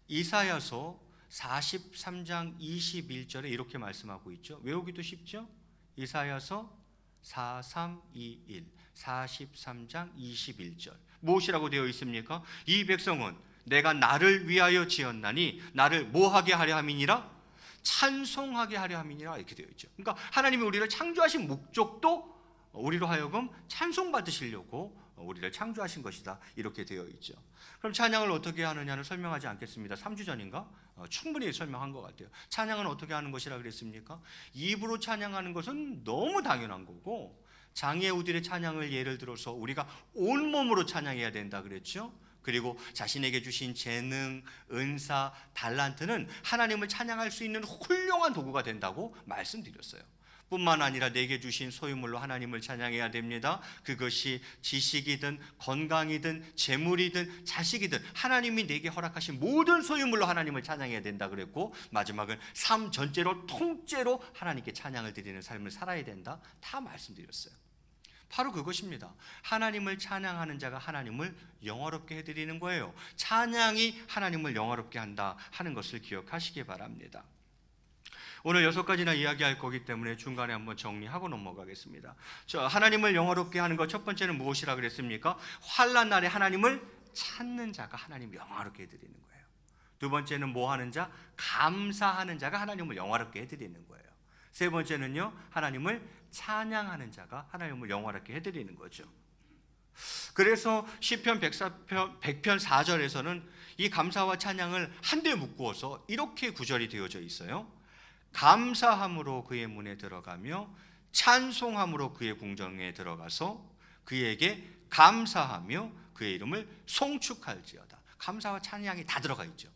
이사야서 43장 21절에 이렇게 말씀하고 있죠. 외우기도 쉽죠? 이사야서 4321 43장 21절 무엇이라고 되어 있습니까? 이 백성은 내가 나를 위하여 지었나니 나를 뭐하게 하려 함이니라? 찬송하게 하려 함이니라 이렇게 되어 있죠. 그러니까 하나님이 우리를 창조하신 목적도 우리로 하여금 찬송받으시려고 우리를 창조하신 것이다 이렇게 되어 있죠. 그럼 찬양을 어떻게 하느냐는 설명하지 않겠습니다. 3주 전인가? 충분히 설명한 것 같아요. 찬양은 어떻게 하는 것이라 그랬습니까? 입으로 찬양하는 것은 너무 당연한 거고 장애우들의 찬양을 예를 들어서 우리가 온몸으로 찬양해야 된다 그랬죠. 그리고 자신에게 주신 재능, 은사, 달란트는 하나님을 찬양할 수 있는 훌륭한 도구가 된다고 말씀드렸어요. 뿐만 아니라 내게 주신 소유물로 하나님을 찬양해야 됩니다. 그것이 지식이든 건강이든 재물이든 자식이든 하나님이 내게 허락하신 모든 소유물로 하나님을 찬양해야 된다 그랬고, 마지막은 삶 전체로 통째로 하나님께 찬양을 드리는 삶을 살아야 된다 다 말씀드렸어요. 바로 그것입니다. 하나님을 찬양하는 자가 하나님을 영화롭게 해드리는 거예요. 찬양이 하나님을 영화롭게 한다 하는 것을 기억하시기 바랍니다. 오늘 6가지나 이야기할 거기 때문에 중간에 한번 정리하고 넘어가겠습니다. 하나님을 영화롭게 하는 것 첫 번째는 무엇이라 그랬습니까? 환난 날에 하나님을 찾는 자가 하나님을 영화롭게 해드리는 거예요. 두 번째는 뭐 하는 자? 감사하는 자가 하나님을 영화롭게 해드리는 거예요. 세 번째는요, 하나님을 찬양하는 자가 하나님을 영화롭게 해드리는 거죠. 그래서 시편 100편 4절에서는 이 감사와 찬양을 한데 묶어서 이렇게 구절이 되어져 있어요. 감사함으로 그의 문에 들어가며 찬송함으로 그의 궁정에 들어가서 그에게 감사하며 그의 이름을 송축할지어다. 감사와 찬양이 다 들어가 있죠.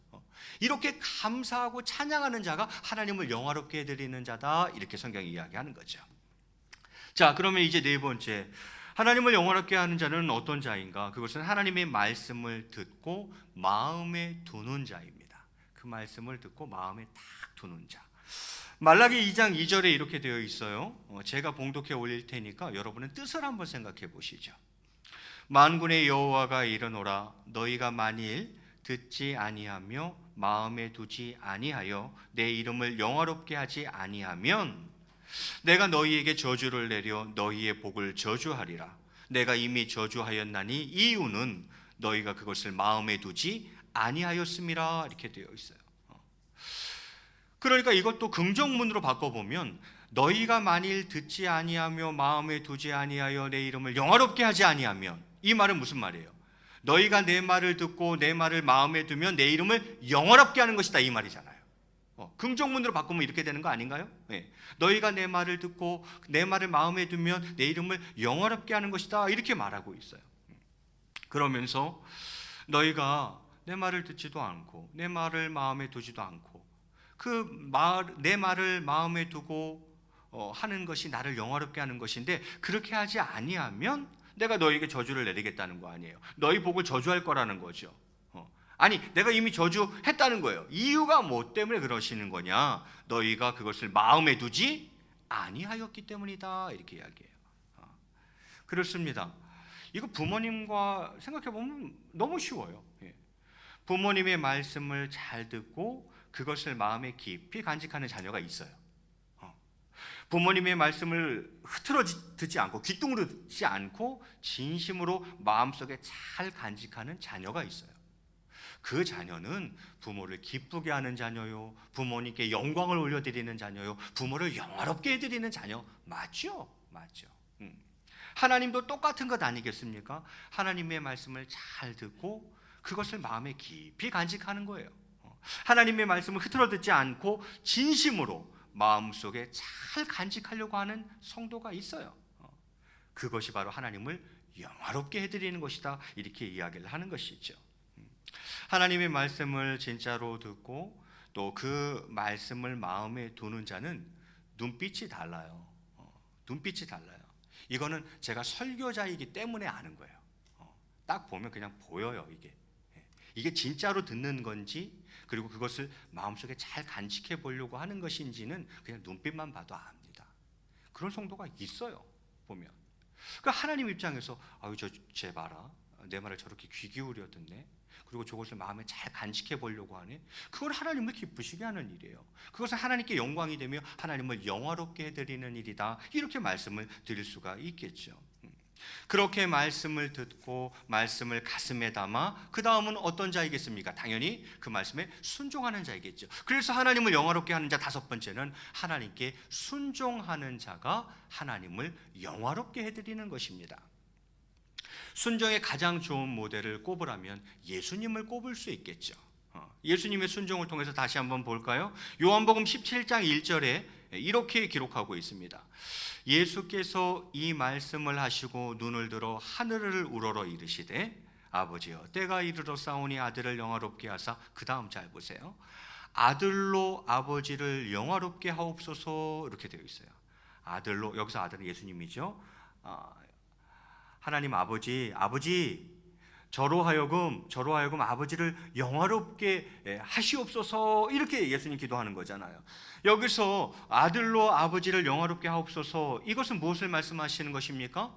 이렇게 감사하고 찬양하는 자가 하나님을 영화롭게 해드리는 자다, 이렇게 성경이 이야기하는 거죠. 자, 그러면 이제 네 번째, 하나님을 영화롭게 하는 자는 어떤 자인가? 그것은 하나님의 말씀을 듣고 마음에 두는 자입니다. 그 말씀을 듣고 마음에 딱 두는 자. 말라기 2장 2절에 이렇게 되어 있어요. 제가 봉독해 올릴 테니까 여러분은 뜻을 한번 생각해 보시죠. 만군의 여호와가 이르노라, 너희가 만일 듣지 아니하며 마음에 두지 아니하여 내 이름을 영화롭게 하지 아니하면 내가 너희에게 저주를 내려 너희의 복을 저주하리라. 내가 이미 저주하였나니 이유는 너희가 그것을 마음에 두지 아니하였음이라, 이렇게 되어 있어요. 그러니까 이것도 긍정문으로 바꿔보면 너희가 만일 듣지 아니하며 마음에 두지 아니하여 내 이름을 영화롭게 하지 아니하면, 이 말은 무슨 말이에요? 너희가 내 말을 듣고 내 말을 마음에 두면 내 이름을 영화롭게 하는 것이다, 이 말이잖아요. 긍정문으로 바꾸면 이렇게 되는 거 아닌가요? 네. 너희가 내 말을 듣고 내 말을 마음에 두면 내 이름을 영화롭게 하는 것이다, 이렇게 말하고 있어요. 그러면서 너희가 내 말을 듣지도 않고 내 말을 마음에 두지도 않고 내 말을 마음에 두고 하는 것이 나를 영화롭게 하는 것인데, 그렇게 하지 아니하면 내가 너희에게 저주를 내리겠다는 거 아니에요. 너희 복을 저주할 거라는 거죠. 아니, 내가 이미 저주했다는 거예요. 이유가 뭐 때문에 그러시는 거냐? 너희가 그것을 마음에 두지 아니하였기 때문이다, 이렇게 이야기해요. 그렇습니다. 이거 부모님과 생각해보면 너무 쉬워요. 부모님의 말씀을 잘 듣고 그것을 마음에 깊이 간직하는 자녀가 있어요. 부모님의 말씀을 흐트러 듣지 않고 귀뚱으로 듣지 않고 진심으로 마음속에 잘 간직하는 자녀가 있어요. 그 자녀는 부모를 기쁘게 하는 자녀요, 부모님께 영광을 올려드리는 자녀요, 부모를 영화롭게 해드리는 자녀 맞죠? 맞죠. 하나님도 똑같은 것 아니겠습니까? 하나님의 말씀을 잘 듣고 그것을 마음에 깊이 간직하는 거예요. 하나님의 말씀을 흐트러 듣지 않고 진심으로 마음속에 잘 간직하려고 하는 성도가 있어요. 그것이 바로 하나님을 영화롭게 해드리는 것이다, 이렇게 이야기를 하는 것이죠. 하나님의 말씀을 진짜로 듣고 또 그 말씀을 마음에 두는 자는 눈빛이 달라요. 눈빛이 달라요. 이거는 제가 설교자이기 때문에 아는 거예요. 딱 보면 그냥 보여요. 이게 진짜로 듣는 건지, 그리고 그것을 마음속에 잘 간직해 보려고 하는 것인지는 그냥 눈빛만 봐도 압니다. 그런 성도가 있어요. 보면 그러니까 하나님 입장에서 아유 쟤 봐라, 내 말을 저렇게 귀 기울여 듣네, 그리고 저것을 마음에 잘 간직해 보려고 하네. 그건 하나님을 기쁘시게 하는 일이에요. 그것은 하나님께 영광이 되며 하나님을 영화롭게 해드리는 일이다, 이렇게 말씀을 드릴 수가 있겠죠. 그렇게 말씀을 듣고 말씀을 가슴에 담아 그 다음은 어떤 자이겠습니까? 당연히 그 말씀에 순종하는 자이겠죠. 그래서 하나님을 영화롭게 하는 자, 다섯 번째는 하나님께 순종하는 자가 하나님을 영화롭게 해드리는 것입니다. 순종의 가장 좋은 모델을 꼽으라면 예수님을 꼽을 수 있겠죠. 예수님의 순종을 통해서 다시 한번 볼까요? 요한복음 17장 1절에 이렇게 기록하고 있습니다. 예수께서 이 말씀을 하시고 눈을 들어 하늘을 우러러 이르시되 아버지여 때가 이르러 싸우니 아들을 영화롭게 하사, 그 다음 잘 보세요. 아들로 아버지를 영화롭게 하옵소서, 이렇게 되어 있어요. 아들로, 여기서 아들은 예수님이죠. 하나님 아버지 저로 하여금 아버지를 영화롭게 하시옵소서, 이렇게 예수님 기도하는 거잖아요. 여기서 아들로 아버지를 영화롭게 하옵소서, 이것은 무엇을 말씀하시는 것입니까?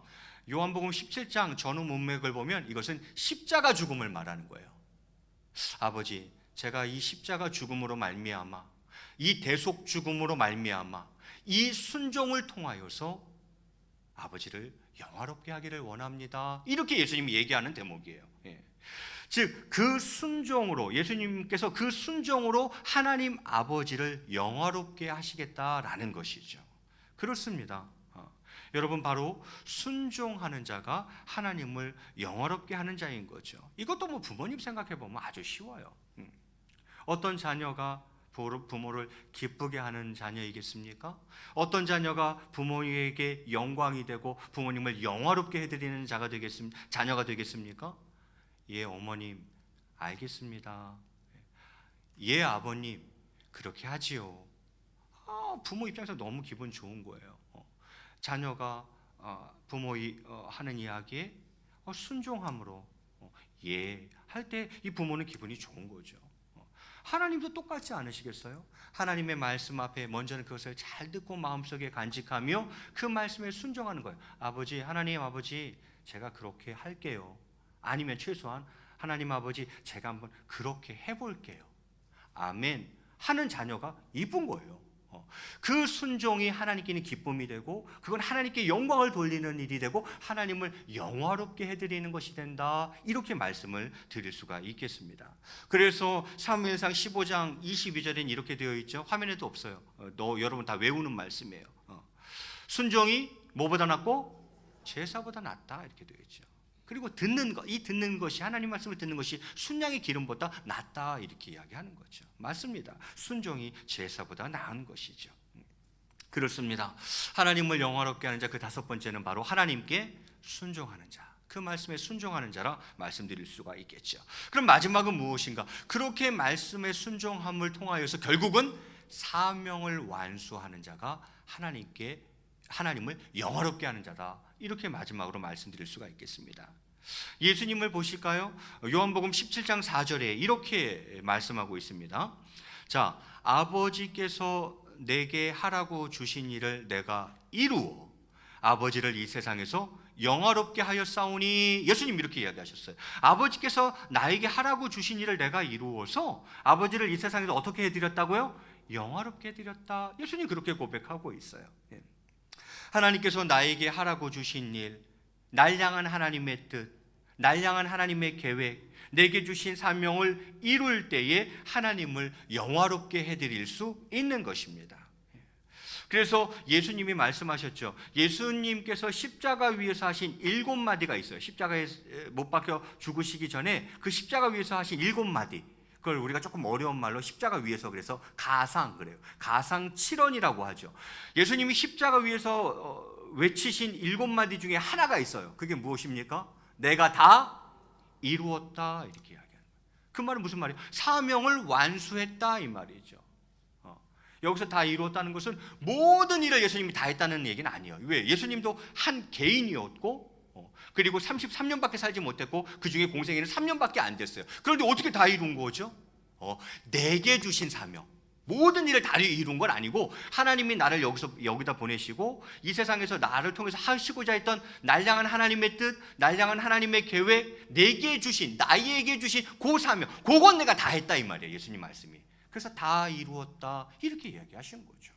요한복음 17장 전후 문맥을 보면 이것은 십자가 죽음을 말하는 거예요. 아버지, 제가 이 십자가 죽음으로 말미암아, 이 대속 죽음으로 말미암아 이 순종을 통하여서 아버지를 영화롭게 하기를 원합니다, 이렇게 예수님이 얘기하는 대목이에요. 즉 그 순종으로, 예수님께서 그 순종으로 하나님 아버지를 영화롭게 하시겠다라는 것이죠. 그렇습니다. 여러분, 바로 순종하는 자가 하나님을 영화롭게 하는 자인 거죠. 이것도 뭐 부모님 생각해 보면 아주 쉬워요. 어떤 자녀가 부모를 기쁘게 하는 자녀이겠습니까? 어떤 자녀가 부모에게 영광이 되고 부모님을 영화롭게 해드리는 자녀가 되겠습니까? 예, 어머님 알겠습니다. 예, 아버님 그렇게 하지요. 부모 입장에서 너무 기분 좋은 거예요. 자녀가 부모의 하는 이야기에 순종함으로 예 할 때 이 부모는 기분이 좋은 거죠. 하나님도 똑같지 않으시겠어요? 하나님의 말씀 앞에 먼저는 그것을 잘 듣고 마음속에 간직하며 그 말씀에 순종하는 거예요. 아버지, 하나님 아버지, 제가 그렇게 할게요. 아니면 최소한 하나님 아버지, 제가 한번 그렇게 해볼게요. 아멘 하는 자녀가 이쁜 거예요. 그 순종이 하나님께는 기쁨이 되고, 그건 하나님께 영광을 돌리는 일이 되고 하나님을 영화롭게 해드리는 것이 된다, 이렇게 말씀을 드릴 수가 있겠습니다. 그래서 사무엘상 15장 22절에는 이렇게 되어 있죠. 화면에도 없어요. 여러분 다 외우는 말씀이에요. 순종이 뭐보다 낫고 제사보다 낫다, 이렇게 되어 있죠. 그리고 듣는 것이, 하나님 말씀을 듣는 것이 순양의 기름보다 낫다, 이렇게 이야기하는 거죠. 맞습니다. 순종이 제사보다 나은 것이죠. 그렇습니다. 하나님을 영화롭게 하는 자, 그 다섯 번째는 바로 하나님께 순종하는 자, 그 말씀에 순종하는 자라 말씀드릴 수가 있겠죠. 그럼 마지막은 무엇인가? 그렇게 말씀에 순종함을 통하여서 결국은 사명을 완수하는 자가 하나님을 영화롭게 하는 자다, 이렇게 마지막으로 말씀드릴 수가 있겠습니다. 예수님을 보실까요? 요한복음 17장 4절에 이렇게 말씀하고 있습니다. 자, 아버지께서 내게 하라고 주신 일을 내가 이루어 아버지를 이 세상에서 영화롭게 하였사오니, 예수님 이렇게 이야기하셨어요. 아버지께서 나에게 하라고 주신 일을 내가 이루어서 아버지를 이 세상에서 어떻게 해드렸다고요? 영화롭게 해드렸다. 예수님 그렇게 고백하고 있어요. 하나님께서 나에게 하라고 주신 일, 날 향한 하나님의 뜻, 날 향한 하나님의 계획, 내게 주신 사명을 이룰 때에 하나님을 영화롭게 해드릴 수 있는 것입니다. 그래서 예수님이 말씀하셨죠. 예수님께서 십자가 위에서 하신 7마디가 있어요. 십자가에 못 박혀 죽으시기 전에 그 십자가 위에서 하신 7마디, 그걸 우리가 조금 어려운 말로 십자가 위에서, 그래서 그래요. 가상 7언이라고 하죠. 예수님이 십자가 위에서 외치신 7마디 중에 하나가 있어요. 그게 무엇입니까? 내가 다 이루었다, 이렇게 이야기하는 거예요. 그 말은 무슨 말이에요? 사명을 완수했다 이 말이죠. 여기서 다 이루었다는 것은 모든 일을 예수님이 다 했다는 얘기는 아니에요. 왜? 예수님도 한 개인이었고 그리고 33년밖에 살지 못했고 그 중에 공생애는 3년밖에 안 됐어요. 그런데 어떻게 다 이룬 거죠? 내게 주신 사명, 모든 일을 다 이룬 건 아니고 하나님이 나를 여기다 보내시고 이 세상에서 나를 통해서 하시고자 했던 날량한 하나님의 뜻, 날량한 하나님의 계획, 내게 주신, 나에게 주신 그 사명, 그건 내가 다 했다 이 말이에요. 예수님 말씀이. 그래서 다 이루었다 이렇게 이야기하신 거죠.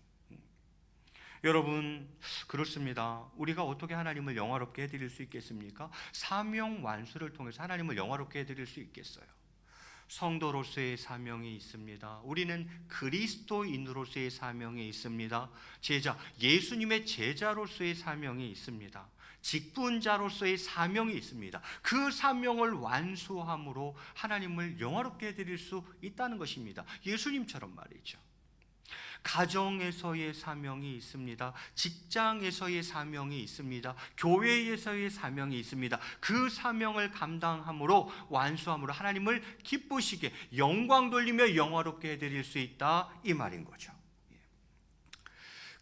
여러분, 그렇습니다. 우리가 어떻게 하나님을 영화롭게 해드릴 수 있겠습니까? 사명 완수를 통해서 하나님을 영화롭게 해드릴 수 있겠어요. 성도로서의 사명이 있습니다. 우리는 그리스도인으로서의 사명이 있습니다. 예수님의 제자로서의 사명이 있습니다. 직분자로서의 사명이 있습니다. 그 사명을 완수함으로 하나님을 영화롭게 해드릴 수 있다는 것입니다. 예수님처럼 말이죠. 가정에서의 사명이 있습니다. 직장에서의 사명이 있습니다. 교회에서의 사명이 있습니다. 그 사명을 감당함으로 완수함으로 하나님을 기쁘시게 영광 돌리며 영화롭게 해드릴 수 있다 이 말인 거죠.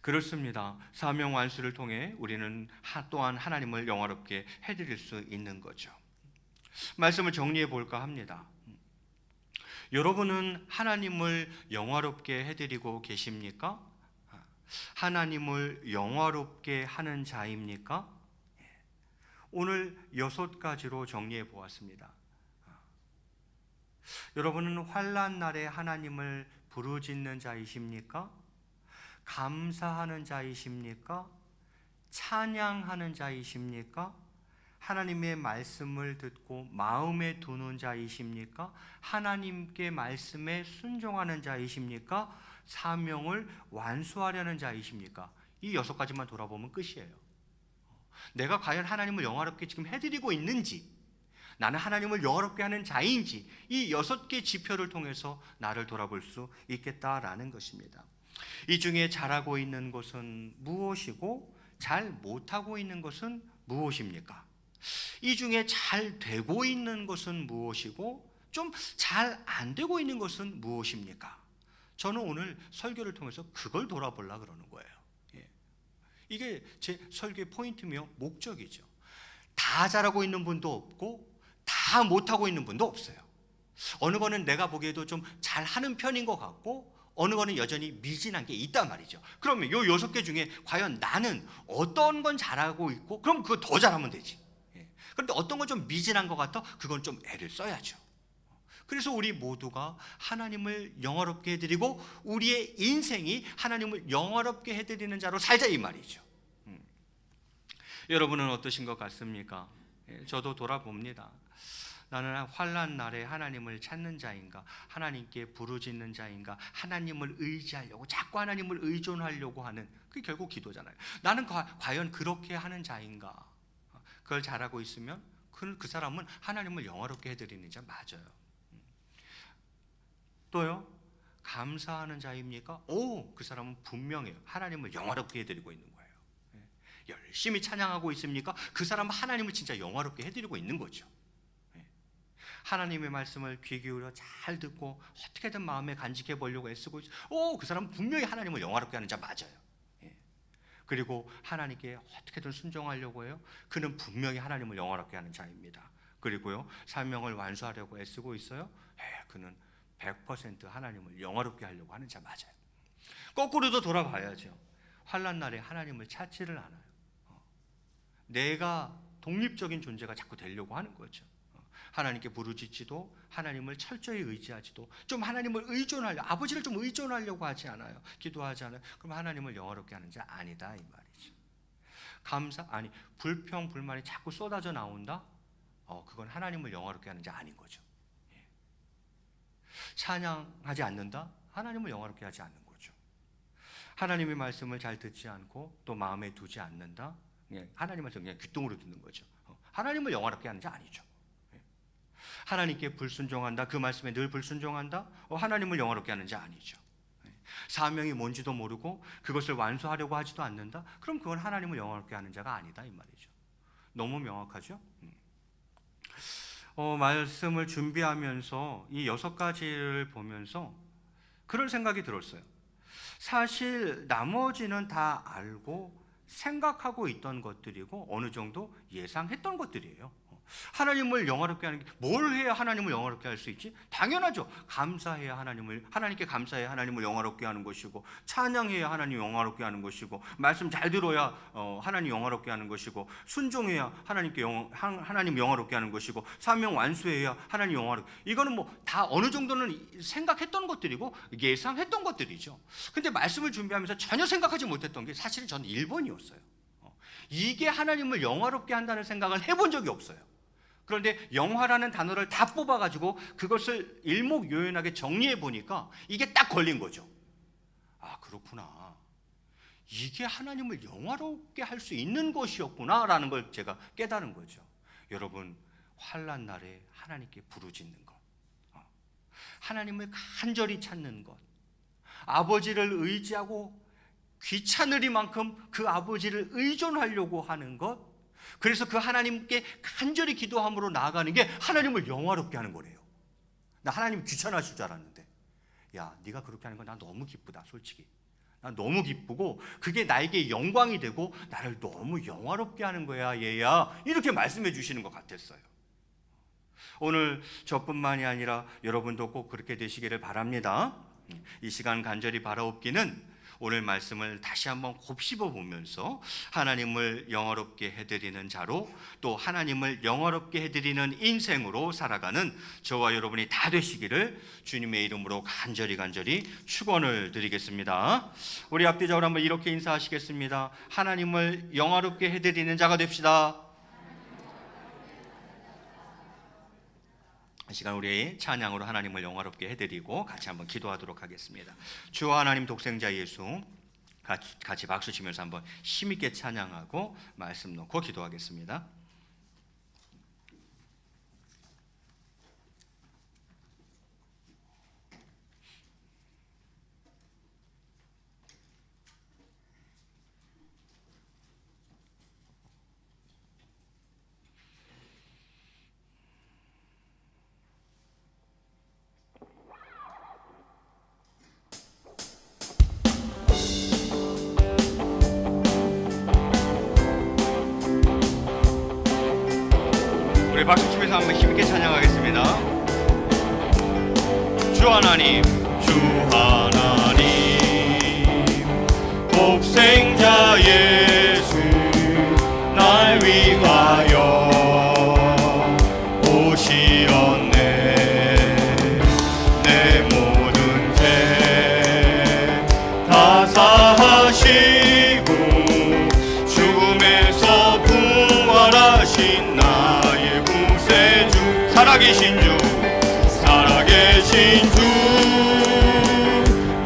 그렇습니다. 사명 완수를 통해 우리는 또한 하나님을 영화롭게 해드릴 수 있는 거죠. 말씀을 정리해 볼까 합니다. 여러분은 하나님을 영화롭게 해드리고 계십니까? 하나님을 영화롭게 하는 자입니까? 오늘 6가지로 정리해 보았습니다. 여러분은 환난 날에 하나님을 부르짖는 자이십니까? 감사하는 자이십니까? 찬양하는 자이십니까? 하나님의 말씀을 듣고 마음에 두는 자이십니까? 하나님께 말씀에 순종하는 자이십니까? 사명을 완수하려는 자이십니까? 이 6가지만 돌아보면 끝이에요. 내가 과연 하나님을 영화롭게 지금 해드리고 있는지, 나는 하나님을 영화롭게 하는 자인지, 이 6개 지표를 통해서 나를 돌아볼 수 있겠다라는 것입니다. 이 중에 잘하고 있는 것은 무엇이고 잘 못하고 있는 것은 무엇입니까? 이 중에 잘 되고 있는 것은 무엇이고 좀 잘 안 되고 있는 것은 무엇입니까? 저는 오늘 설교를 통해서 그걸 돌아보려고 그러는 거예요. 이게 제 설교의 포인트며 목적이죠. 다 잘하고 있는 분도 없고 다 못하고 있는 분도 없어요. 어느 거는 내가 보기에도 좀 잘하는 편인 것 같고 어느 거는 여전히 미진한 게 있단 말이죠. 그러면 이 6개 중에 과연 나는 어떤 건 잘하고 있고 그럼 그거 더 잘하면 되지. 그런데 어떤 건 좀 미진한 것 같아? 그건 좀 애를 써야죠. 그래서 우리 모두가 하나님을 영화롭게 해드리고 우리의 인생이 하나님을 영화롭게 해드리는 자로 살자 이 말이죠. 여러분은 어떠신 것 같습니까? 저도 돌아봅니다. 나는 환난 날에 하나님을 찾는 자인가? 하나님께 부르짖는 자인가? 하나님을 의지하려고 자꾸 하나님을 의존하려고 하는 그게 결국 기도잖아요. 나는 과연 그렇게 하는 자인가? 그걸 잘하고 있으면 그 사람은 하나님을 영화롭게 해드리는 자 맞아요. 또요, 감사하는 자입니까? 그 사람은 분명해요. 하나님을 영화롭게 해드리고 있는 거예요. 열심히 찬양하고 있습니까? 그 사람은 하나님을 진짜 영화롭게 해드리고 있는 거죠. 하나님의 말씀을 귀 기울여 잘 듣고 어떻게든 마음에 간직해 보려고 애쓰고 그 사람은 분명히 하나님을 영화롭게 하는 자 맞아요. 그리고 하나님께 어떻게든 순종하려고 해요. 그는 분명히 하나님을 영화롭게 하는 자입니다. 그리고요, 사명을 완수하려고 애쓰고 있어요. 그는 100% 하나님을 영화롭게 하려고 하는 자 맞아요. 거꾸로도 돌아봐야죠. 환난 날에 하나님을 찾지를 않아요. 내가 독립적인 존재가 자꾸 되려고 하는 거죠. 하나님께 부르짖지도 하나님을 철저히 의지하지도 좀 하나님을 아버지를 좀 의존하려고 하지 않아요. 기도하지 않아요. 그럼 하나님을 영화롭게 하는 자 아니다 이 말이죠. 불평 불만이 자꾸 쏟아져 나온다. 그건 하나님을 영화롭게 하는 자 아닌 거죠. 찬양하지 않는다. 하나님을 영화롭게 하지 않는 거죠. 하나님의 말씀을 잘 듣지 않고 또 마음에 두지 않는다. 하나님 말씀 그냥 귓등으로 듣는 거죠. 하나님을 영화롭게 하는 자 아니죠. 하나님께 불순종한다. 그 말씀에 늘 불순종한다. 하나님을 영화롭게 하는 자 아니죠. 사명이 뭔지도 모르고 그것을 완수하려고 하지도 않는다. 그럼 그건 하나님을 영화롭게 하는 자가 아니다 이 말이죠. 너무 명확하죠? 말씀을 준비하면서 이 6가지를 보면서 그런 생각이 들었어요. 사실 나머지는 다 알고 생각하고 있던 것들이고 어느 정도 예상했던 것들이에요. 하나님을 영화롭게 하는 게 뭘 해야 하나님을 영화롭게 할 수 있지? 당연하죠. 감사해야 하나님께 감사해야 하나님을 영화롭게 하는 것이고, 찬양해야 하나님 영화롭게 하는 것이고, 말씀 잘 들어야 하나님 영화롭게 하는 것이고, 순종해야 하나님 영화롭게 하는 것이고, 사명 완수해야 하나님 영화롭게. 이거는 뭐 다 어느 정도는 생각했던 것들이고 예상했던 것들이죠. 근데 말씀을 준비하면서 전혀 생각하지 못했던 게 사실은 저는 1번이었어요. 이게 하나님을 영화롭게 한다는 생각을 해본 적이 없어요. 그런데 영화라는 단어를 다 뽑아가지고 그것을 일목요연하게 정리해 보니까 이게 딱 걸린 거죠. 아, 그렇구나. 이게 하나님을 영화롭게 할 수 있는 것이었구나라는 걸 제가 깨달은 거죠. 여러분, 환난 날에 하나님께 부르짖는 것, 하나님을 간절히 찾는 것, 아버지를 의지하고 귀찮으리만큼 그 아버지를 의존하려고 하는 것, 그래서 그 하나님께 간절히 기도함으로 나아가는 게 하나님을 영화롭게 하는 거래요. 나 하나님 귀찮아하실 줄 알았는데, 야, 네가 그렇게 하는 건 난 너무 기쁘다. 솔직히 난 너무 기쁘고 그게 나에게 영광이 되고 나를 너무 영화롭게 하는 거야, 얘야. 이렇게 말씀해 주시는 것 같았어요. 오늘 저뿐만이 아니라 여러분도 꼭 그렇게 되시기를 바랍니다. 이 시간 간절히 바라옵기는 오늘 말씀을 다시 한번 곱씹어 보면서 하나님을 영화롭게 해드리는 자로, 또 하나님을 영화롭게 해드리는 인생으로 살아가는 저와 여러분이 다 되시기를 주님의 이름으로 간절히 축원을 드리겠습니다. 우리 앞뒤적으로 한번 이렇게 인사하시겠습니다. 하나님을 영화롭게 해드리는 자가 됩시다. 이 시간 우리 찬양으로 하나님을 영화롭게 해드리고 같이 한번 기도하도록 하겠습니다. 주 하나님 독생자 예수, 같이 박수 치면서 한번 힘있게 찬양하고 말씀 놓고 기도하겠습니다. 우리 박수 치면서 한번 힘있게 찬양하겠습니다. 주 하나님, 독생자 예수 날 위하여 오시었네. 내 모든 죄 다 사하시고 죽음에서 부활하신 나의 구세주, 살아계신 주,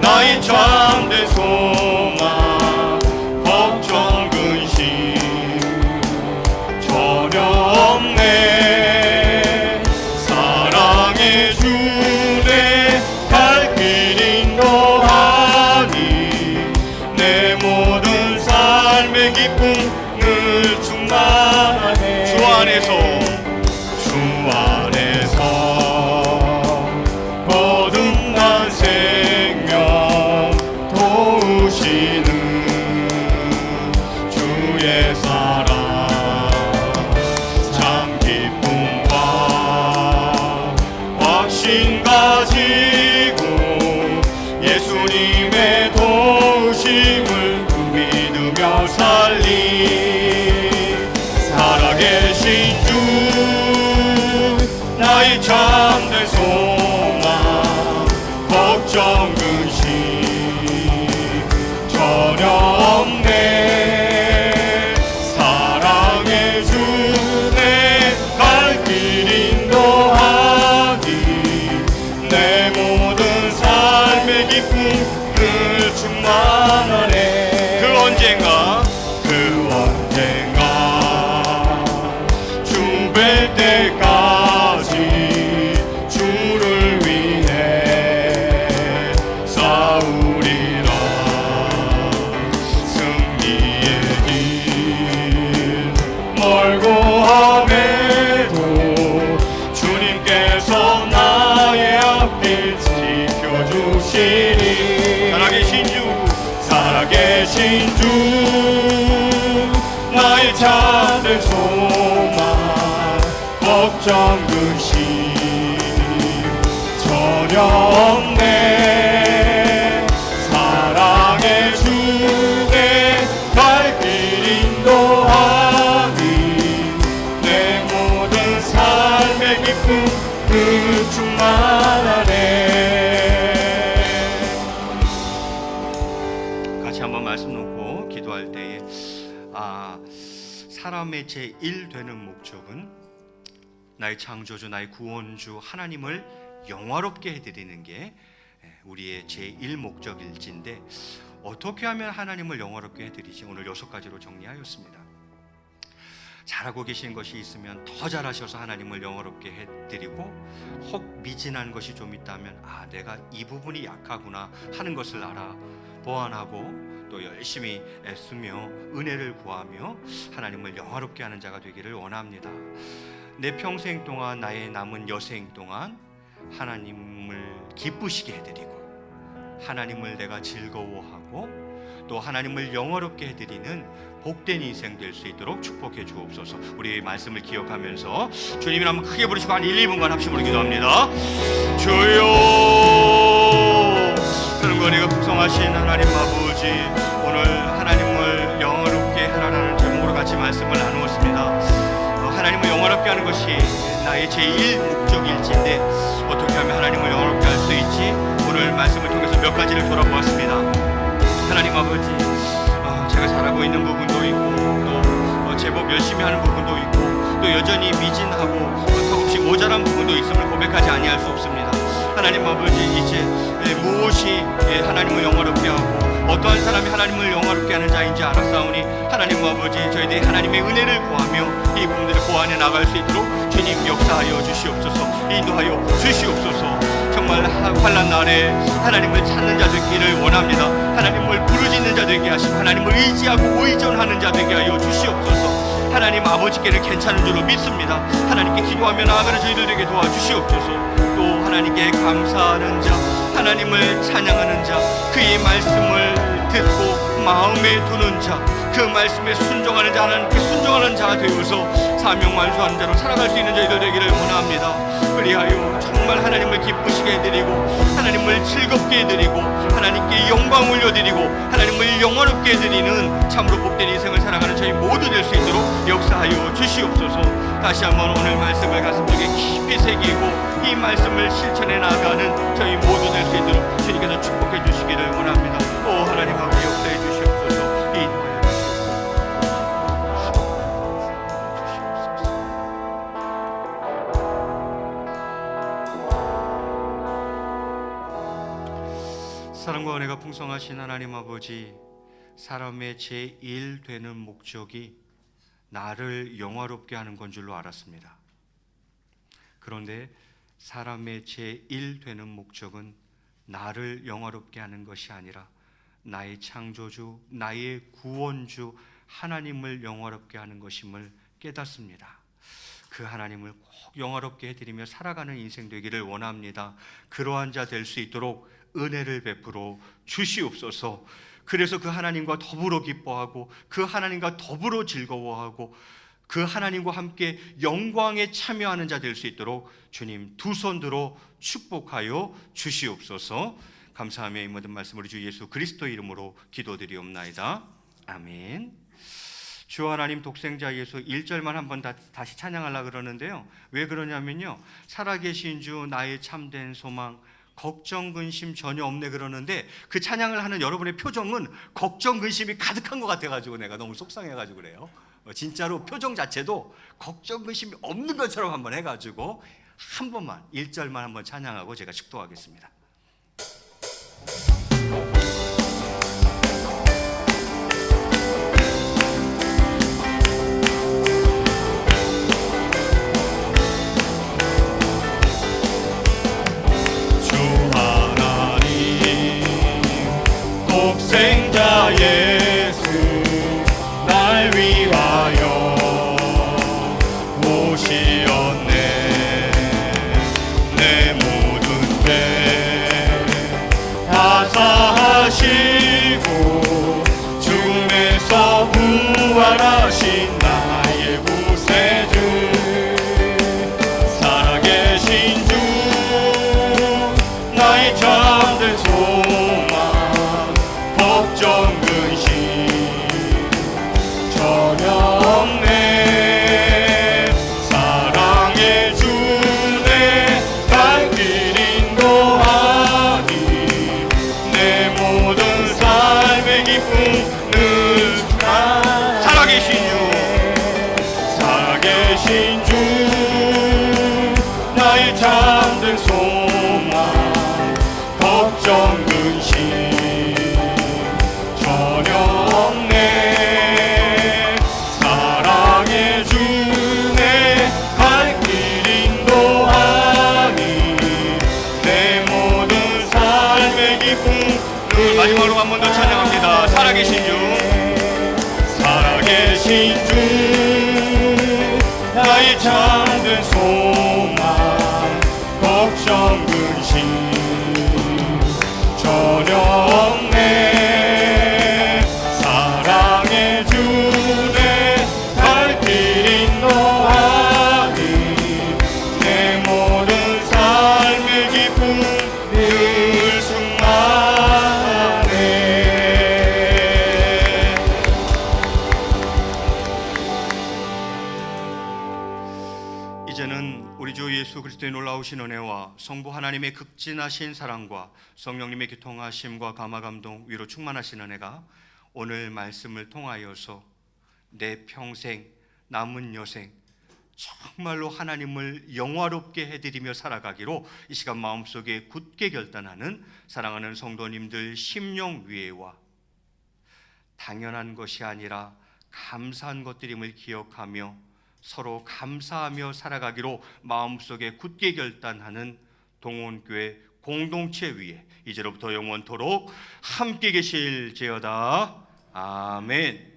나의 참된 소망, 걱정 근심 전혀 없네. 사랑의 주내 갈 길 인도하니 내 모든 삶의 기쁨을 충만하네. 주 안에서 거듭난 생명 도우시는 주의 사랑, 참 기쁨과 확신 가지고 예수님의 도우심을 믿으며 살아계신 주, 나의 참된 소망, 걱정 근심 전혀 없네. 사랑의 주 내 갈 길 인도하니 내 모든 삶의 기쁨을 충만하네. 그 언젠가 주 뵐 때까지 주를 위해 나를 찾을 소망 걱정 근심 전혀 없네. 사랑의 주내 발길 인도하니 내 모든 삶의 기쁨 그 충만하네. 같이 한번 말씀 놓고 기도할 때에 사람의 제1 되는 목적은 나의 창조주, 나의 구원주 하나님을 영화롭게 해드리는 게 우리의 제1 목적일진데, 어떻게 하면 하나님을 영화롭게 해드리지? 오늘 6가지로 정리하였습니다. 잘하고 계신 것이 있으면 더 잘하셔서 하나님을 영화롭게 해드리고, 혹 미진한 것이 좀 있다면 내가 이 부분이 약하구나 하는 것을 알아 보완하고 또 열심히 애쓰며 은혜를 구하며 하나님을 영화롭게 하는 자가 되기를 원합니다. 내 평생 동안, 나의 남은 여생 동안 하나님을 기쁘시게 해드리고 하나님을 내가 즐거워하고 또 하나님을 영화롭게 해드리는 복된 인생 될 수 있도록 축복해 주옵소서. 우리의 말씀을 기억하면서 주님을 한번 크게 부르시고 한 1, 2분간 합심으로 기도합니다. 주여, 그런거리가 풍성하신 하나님 아버지, 오늘 하나님을 영화롭게 하라는 제목으로 같이 말씀을 나누었습니다. 하나님을 영화롭게 하는 것이 나의 제1 목적일진데 어떻게 하면 하나님을 영화롭게 할 수 있지? 오늘 말씀을 통해서 몇 가지를 돌아보았습니다. 하나님 아버지, 제가 잘하고 있는 부분도 있고 또 제법 열심히 하는 부분도 있고 또 여전히 미진하고 턱없이 모자란 부분도 있음을 고백하지 아니할 수 없습니다. 하나님 아버지, 이제 무엇이 하나님을 영화롭게 하고 어떠한 사람이 하나님을 영화롭게 하는 자인지 알았사오니 하나님 아버지, 저희들이 하나님의 은혜를 구하며 이 부분들을 보완해 나갈 수 있도록 주님 역사하여 주시옵소서, 인도하여 주시옵소서. 정말 환난 날에 하나님을 찾는 자 되기를 원합니다. 하나님을 부르짖는 자 되게 하시고 하나님을 의지하고 의존하는 자 되게 하여 주시옵소서. 하나님 아버지께는 괜찮은 줄로 믿습니다. 하나님께 기도하며 나아가는 저희들에게 도와주시옵소서. 또 하나님께 감사하는 자, 하나님을 찬양하는 자, 그의 말씀을 듣고 마음에 두는 자, 그 말씀에 순종하는 자, 하나님께 순종하는 자가 되어서 사명 완수하는 자로 살아갈 수 있는 저희들 되기를 원합니다. 그리하여 정말 하나님을 기쁘시게 해드리고 하나님을 즐겁게 해드리고 하나님께 영광 올려드리고 하나님을 영화롭게 해드리는 참으로 복된 인생을 살아가는 저희 모두 될 수 있도록 역사하여 주시옵소서. 다시 한번 오늘 말씀을 가슴속에 깊이 새기고 이 말씀을 실천해 나가는 저희 모두 될 수 있도록 주님께서 축복해 주시기를 원합니다. 오 하나님 아버지, 역사해 주시옵소서, 인도하여 주시옵소서. 사랑과 은혜가 풍성하신 하나님 아버지, 사람의 제1 되는 목적이 나를 영화롭게 하는 건 줄로 알았습니다. 그런데 사람의 제1 되는 목적은 나를 영화롭게 하는 것이 아니라 나의 창조주, 나의 구원주 하나님을 영화롭게 하는 것임을 깨닫습니다. 그 하나님을 꼭 영화롭게 해드리며 살아가는 인생 되기를 원합니다. 그러한 자 될 수 있도록 은혜를 베풀어 주시옵소서. 그래서 그 하나님과 더불어 기뻐하고 그 하나님과 더불어 즐거워하고 그 하나님과 함께 영광에 참여하는 자 될 수 있도록 주님 두 손 들어 축복하여 주시옵소서. 감사하며 이 모든 말씀 우리 주 예수 그리스도 이름으로 기도드리옵나이다. 아멘. 주 하나님 독생자 예수 1절만 한번 다시 찬양하려고 그러는데요. 왜 그러냐면요, 살아계신 주 나의 참된 소망, 걱정 근심 전혀 없네 그러는데 그 찬양을 하는 여러분의 표정은 걱정 근심이 가득한 것 같아가지고 내가 너무 속상해가지고 그래요. 진짜로 표정 자체도 걱정 근심이 없는 것처럼 한번 해가지고 한 번만 1절만 한번 찬양하고 제가 축도하겠습니다. 독생자 예수 날 위하여 오시었네. 내 모든 죄 살아계신 주 나의 잠든 소망 걱정 근심 전혀 없네. 사랑의 주 내 갈 길 인도하니 내 모든 삶의 기쁨. 마지막으로 한 번 더 찬양합니다. 살아계신 주 나의 잠든 소망 걱정 근심 전혀 없네. 사랑의 주내 갈 길 인도하니 내 모든 삶의 기쁨 늘 충만해. 이제는 우리 주 예수 그리스도의 놀라우신 은혜와 성부 하나님의 극진하신 사랑과 성령님의 교통하심과 감화감동 위로 충만하신 은혜가 오늘 말씀을 통하여서 내 평생 남은 여생 정말로 하나님을 영화롭게 해드리며 살아가기로 이 시간 마음속에 굳게 결단하는 사랑하는 성도님들 심령 위에와 당연한 것이 아니라 감사한 것들임을 기억하며 서로 감사하며 살아가기로 마음속에 굳게 결단하는 동원교회 공동체 위에 이제로부터 영원토록 함께 계실지어다. 아멘.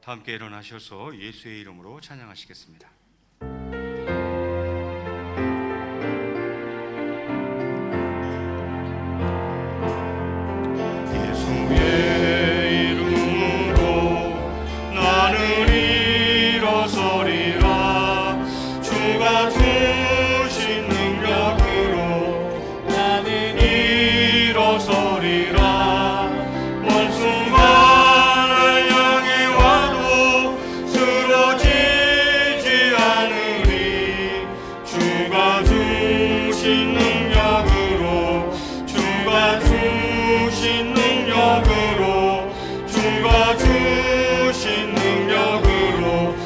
다 함께 일어나셔서 예수의 이름으로 찬양하시겠습니다. 예수의 이름으로 나는 일어서리라. 주가 주신 능력으로 나는 일어서리라. 주가 주신 능력으로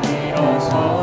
일어서